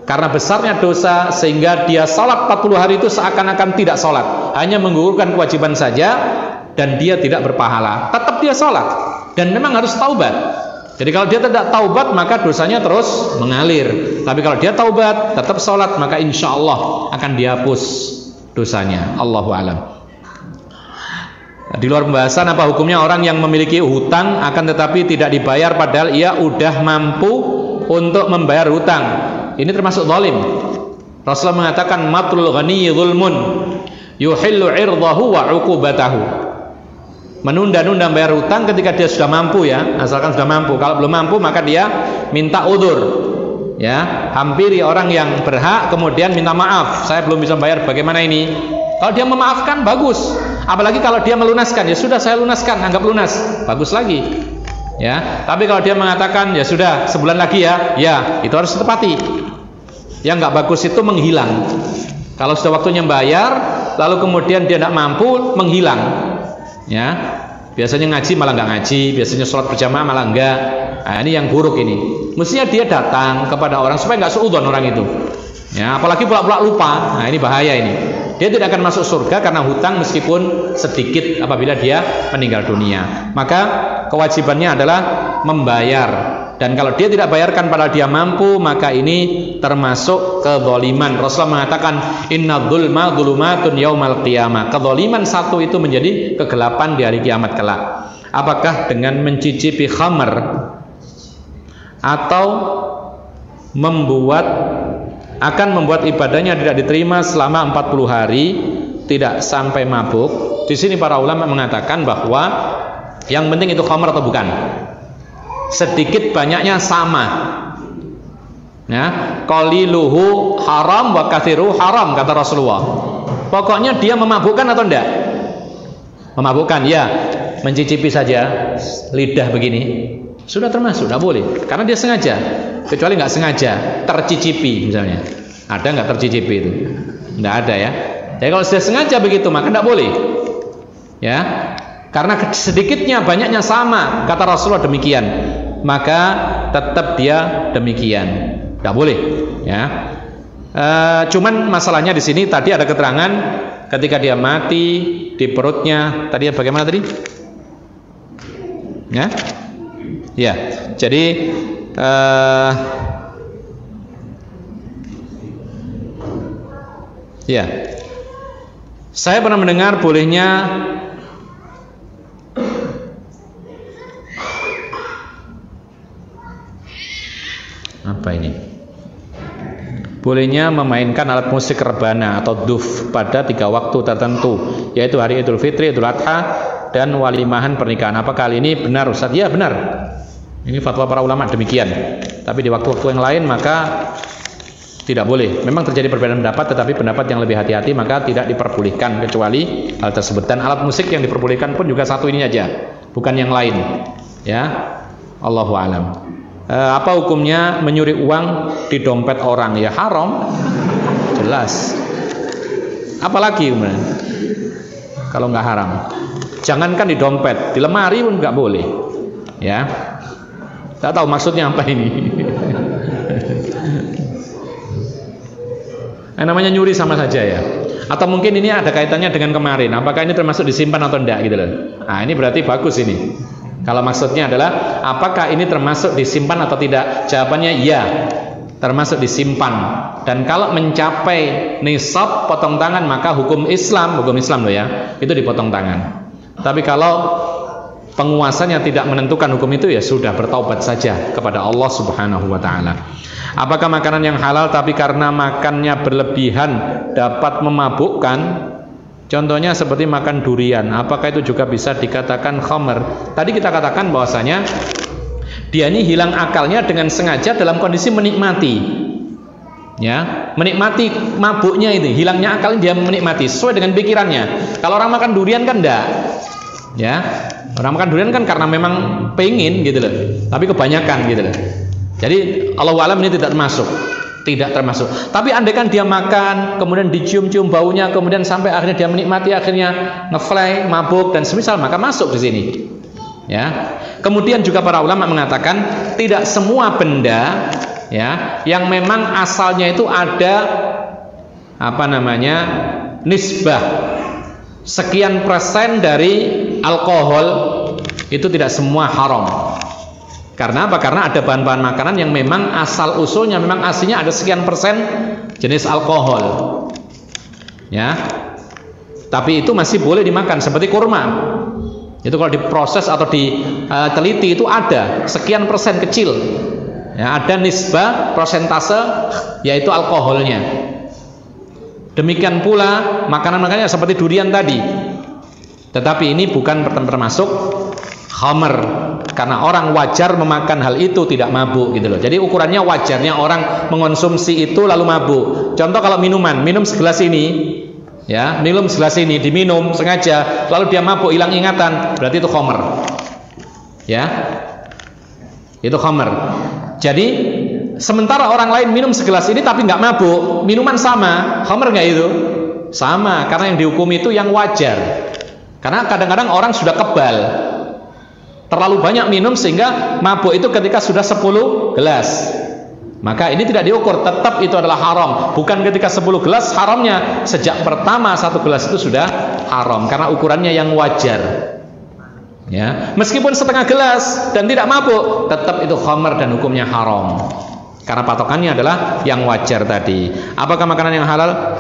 Karena besarnya dosa sehingga dia salat 40 hari itu seakan-akan tidak salat, hanya menggugurkan kewajiban saja dan dia tidak berpahala. Tetap dia salat dan memang harus taubat. Jadi kalau dia tidak taubat maka dosanya terus mengalir. Tapi kalau dia taubat, tetap sholat, maka insya Allah akan dihapus dosanya. Allahu a'lam. Di luar pembahasan, apa hukumnya orang yang memiliki hutang akan tetapi tidak dibayar padahal ia udah mampu untuk membayar hutang? Ini termasuk zalim. Rasulullah mengatakan matlul ghaniyyi dzulmun yuhillu 'irdahu wa 'uqubatahu. Menunda-nunda bayar hutang ketika dia sudah mampu, ya, asalkan sudah mampu. Kalau belum mampu maka dia minta udzur, ya, hampiri orang yang berhak kemudian minta maaf, saya belum bisa bayar, bagaimana ini? Kalau dia memaafkan bagus, apalagi kalau dia melunaskan, ya sudah saya lunaskan, anggap lunas, bagus lagi, ya. Tapi kalau dia mengatakan ya sudah sebulan lagi ya itu harus ditepati. Yang nggak bagus itu menghilang. Kalau sudah waktunya bayar lalu kemudian dia tidak mampu, menghilang. Ya, biasanya ngaji malah nggak ngaji, biasanya sholat berjamaah malah enggak. Nah, ini yang buruk ini. Mestinya dia datang kepada orang supaya nggak suudzon orang itu. Ya, apalagi pula-pula lupa. Nah, ini bahaya ini. Dia tidak akan masuk surga karena hutang meskipun sedikit apabila dia meninggal dunia. Maka kewajibannya adalah membayar. Dan kalau dia tidak bayarkan padahal dia mampu, maka ini termasuk kezaliman. Rasulullah mengatakan inna dzulma dzulumatun yaumal qiyamah. Kezaliman satu itu menjadi kegelapan di hari kiamat kelak. Apakah dengan mencicipi khamr atau akan membuat ibadahnya tidak diterima selama 40 hari, tidak sampai mabuk? Di sini para ulama mengatakan bahwa yang penting itu khamr atau bukan. Sedikit banyaknya sama. Ya, qaliluhu haram wa katsiruhu haram, kata Rasulullah. Pokoknya dia memabukkan atau enggak? Memabukkan, ya. Mencicipi saja lidah begini sudah termasuk, tidak boleh. Karena dia sengaja. Kecuali nggak sengaja, tercicipi misalnya. Ada nggak tercicipi itu? Tidak ada ya. Jadi kalau sudah sengaja begitu maka tidak boleh. Ya. Karena sedikitnya banyaknya sama, kata Rasulullah demikian. Maka tetap dia demikian. Tidak boleh, ya. Cuman masalahnya di sini tadi ada keterangan ketika dia mati di perutnya tadi bagaimana tadi? Ya. Ya. Jadi ya. Saya pernah mendengar bolehnya apa ini? Bolehnya memainkan alat musik rebana atau duf pada 3 waktu tertentu, yaitu hari Idul Fitri, Idul Adha, dan walimahan pernikahan. Apakah hal ini benar, Ustaz? Ya, benar. Ini fatwa para ulama demikian. Tapi di waktu-waktu yang lain maka tidak boleh. Memang terjadi perbedaan pendapat, tetapi pendapat yang lebih hati-hati maka tidak diperbolehkan kecuali hal tersebut. Dan alat musik yang diperbolehkan pun juga satu ini aja, bukan yang lain. Ya, Allahu a'lam. Apa hukumnya menyuri uang di dompet orang? Ya haram, jelas. Apalagi kemudian kalau nggak haram? Jangankan di dompet, di lemari pun nggak boleh. Ya, tak tahu maksudnya apa ini. Namanya nyuri sama saja ya. Atau mungkin ini ada kaitannya dengan kemarin. Apakah ini termasuk disimpan atau enggak gitu loh. Nah ini berarti bagus ini. Kalau maksudnya adalah apakah ini termasuk disimpan atau tidak? Jawabannya ya, termasuk disimpan. Dan kalau mencapai nisab potong tangan maka hukum Islam loh ya, itu dipotong tangan. Tapi kalau penguasanya tidak menentukan hukum itu ya sudah, bertaubat saja kepada Allah Subhanahu wa taala. Apakah makanan yang halal tapi karena makannya berlebihan dapat memabukkan? Contohnya seperti makan durian, apakah itu juga bisa dikatakan khamr? Tadi kita katakan bahwasanya dia ini hilang akalnya dengan sengaja dalam kondisi menikmati. Ya, menikmati mabuknya itu, hilangnya akalnya dia menikmati sesuai dengan pikirannya. Kalau orang makan durian kan enggak. Ya, orang makan durian kan karena memang pengen gitu loh. Tapi kebanyakan gitu loh. Jadi Allahu a'lam ini tidak termasuk. Tapi andaikan dia makan, kemudian dicium-cium baunya, kemudian sampai akhirnya dia menikmati, akhirnya ngefly, mabuk dan semisal, maka masuk di sini. Ya. Kemudian juga para ulama mengatakan tidak semua benda ya yang memang asalnya itu ada nisbah sekian persen dari alkohol, itu tidak semua haram. Karena apa? Karena ada bahan-bahan makanan yang memang asal usulnya memang aslinya ada sekian persen jenis alkohol. Ya. Tapi itu masih boleh dimakan seperti kurma. Itu kalau diproses atau diteliti itu ada sekian persen kecil. Ya, ada nisbah persentase yaitu alkoholnya. Demikian pula makanan-makanan seperti durian tadi. Tetapi ini bukan termasuk khamr, karena orang wajar memakan hal itu tidak mabuk gitu loh. Jadi ukurannya wajarnya orang mengonsumsi itu lalu mabuk. Contoh kalau minum segelas ini, ya, minum segelas ini diminum sengaja lalu dia mabuk, hilang ingatan, berarti itu khamr. Ya. Itu khamr. Jadi sementara orang lain minum segelas ini tapi nggak mabuk, minuman sama, khamr nggak itu? Sama, karena yang dihukum itu yang wajar. Karena kadang-kadang orang sudah kebal, terlalu banyak minum sehingga mabuk itu ketika sudah 10 gelas. Maka ini tidak diukur, tetap itu adalah haram. Bukan ketika 10 gelas haramnya, sejak pertama 1 gelas itu sudah haram karena ukurannya yang wajar. Ya, meskipun setengah gelas dan tidak mabuk, tetap itu khamr dan hukumnya haram. Karena patokannya adalah yang wajar tadi. Apakah makanan yang halal?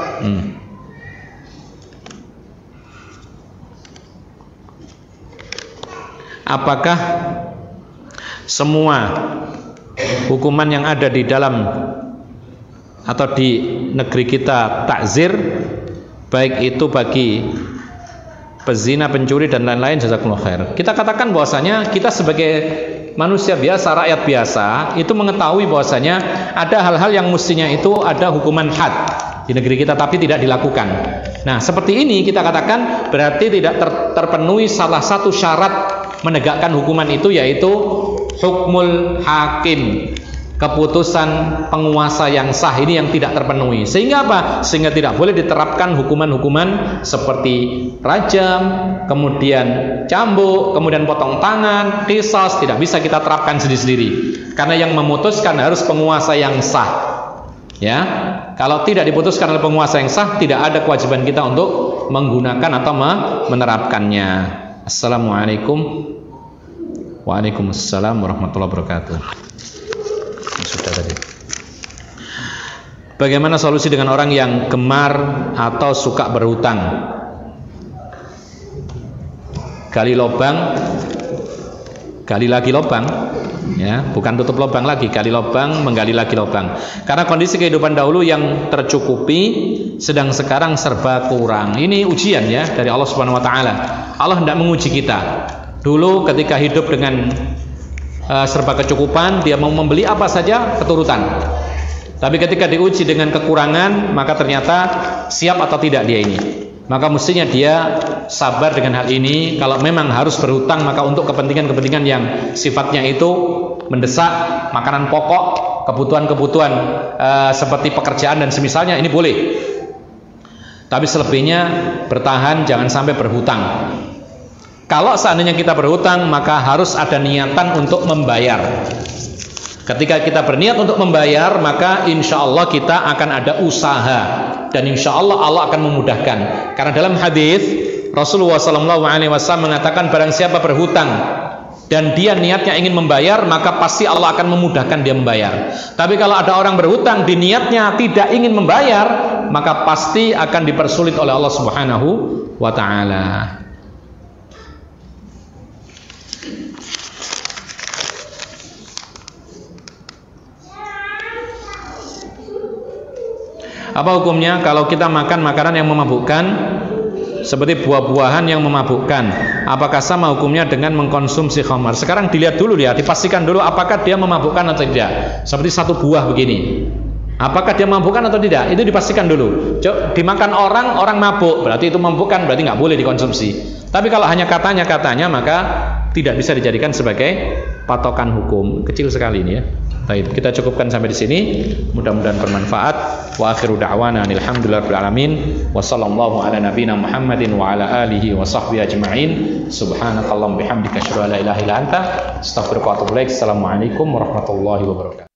Apakah semua hukuman yang ada di dalam atau di negeri kita takzir, baik itu bagi pezina, pencuri dan lain-lain? Jazakumullah khair. Kita katakan bahwasanya kita sebagai manusia biasa, rakyat biasa itu mengetahui bahwasanya ada hal-hal yang mestinya itu ada hukuman had di negeri kita tapi tidak dilakukan. Nah, seperti ini kita katakan berarti tidak terpenuhi salah satu syarat menegakkan hukuman itu, yaitu hukmul hakim, keputusan penguasa yang sah ini yang tidak terpenuhi. Sehingga apa? Sehingga tidak boleh diterapkan hukuman-hukuman seperti rajam, kemudian cambuk, kemudian potong tangan, qisas, tidak bisa kita terapkan sendiri-sendiri. Karena yang memutuskan harus penguasa yang sah. Ya, kalau tidak diputuskan oleh penguasa yang sah, tidak ada kewajiban kita untuk menggunakan atau menerapkannya. Assalamualaikum. Waalaikumsalam warahmatullahi wabarakatuh. Sudah tadi. Bagaimana solusi dengan orang yang gemar atau suka berhutang? Gali lubang, gali lagi lubang, ya, bukan tutup lubang lagi, gali lubang, menggali lagi lubang. Karena kondisi kehidupan dahulu yang tercukupi, sedang sekarang serba kurang. Ini ujian ya dari Allah Subhanahu Wa Taala. Allah hendak menguji kita. Dulu ketika hidup dengan serba kecukupan, dia mau membeli apa saja keturutan. Tapi ketika diuji dengan kekurangan, maka ternyata siap atau tidak dia ini. Maka mestinya dia sabar dengan hal ini. Kalau memang harus berhutang, maka untuk kepentingan-kepentingan yang sifatnya itu mendesak, makanan pokok, kebutuhan-kebutuhan seperti pekerjaan dan semisalnya, ini boleh. Tapi selebihnya bertahan, jangan sampai berhutang. Kalau seandainya kita berhutang, maka harus ada niatan untuk membayar. Ketika kita berniat untuk membayar, maka insya Allah kita akan ada usaha, dan insya Allah Allah akan memudahkan. Karena dalam hadis Rasulullah SAW mengatakan, barang siapa berhutang dan dia niatnya ingin membayar, maka pasti Allah akan memudahkan dia membayar. Tapi kalau ada orang berhutang di niatnya tidak ingin membayar, maka pasti akan dipersulit oleh Allah Subhanahu wa Ta'ala. Apa hukumnya kalau kita makan makanan yang memabukkan seperti buah-buahan yang memabukkan? Apakah sama hukumnya dengan mengkonsumsi khamar? Sekarang dilihat dulu ya, dipastikan dulu apakah dia memabukkan atau tidak. Seperti satu buah begini, apakah dia memabukkan atau tidak? Itu dipastikan dulu. Dimakan orang mabuk, berarti itu memabukkan, berarti nggak boleh dikonsumsi. Tapi kalau hanya katanya, maka tidak bisa dijadikan sebagai patokan hukum. Kecil sekali ini ya. Baik, kita cukupkan sampai di sini. Mudah-mudahan bermanfaat. Wa akhiru da'wana alhamdulillahirabbil alamin. Wa sallallahu ala nabiyyina Muhammadin wa ala alihi wa sahbihi ajma'in. Subhanakallahumma bihamdika asyhadu an la ilaha illa anta astaghfiruka wa atubu ilaik. Assalamualaikum warahmatullahi wabarakatuh.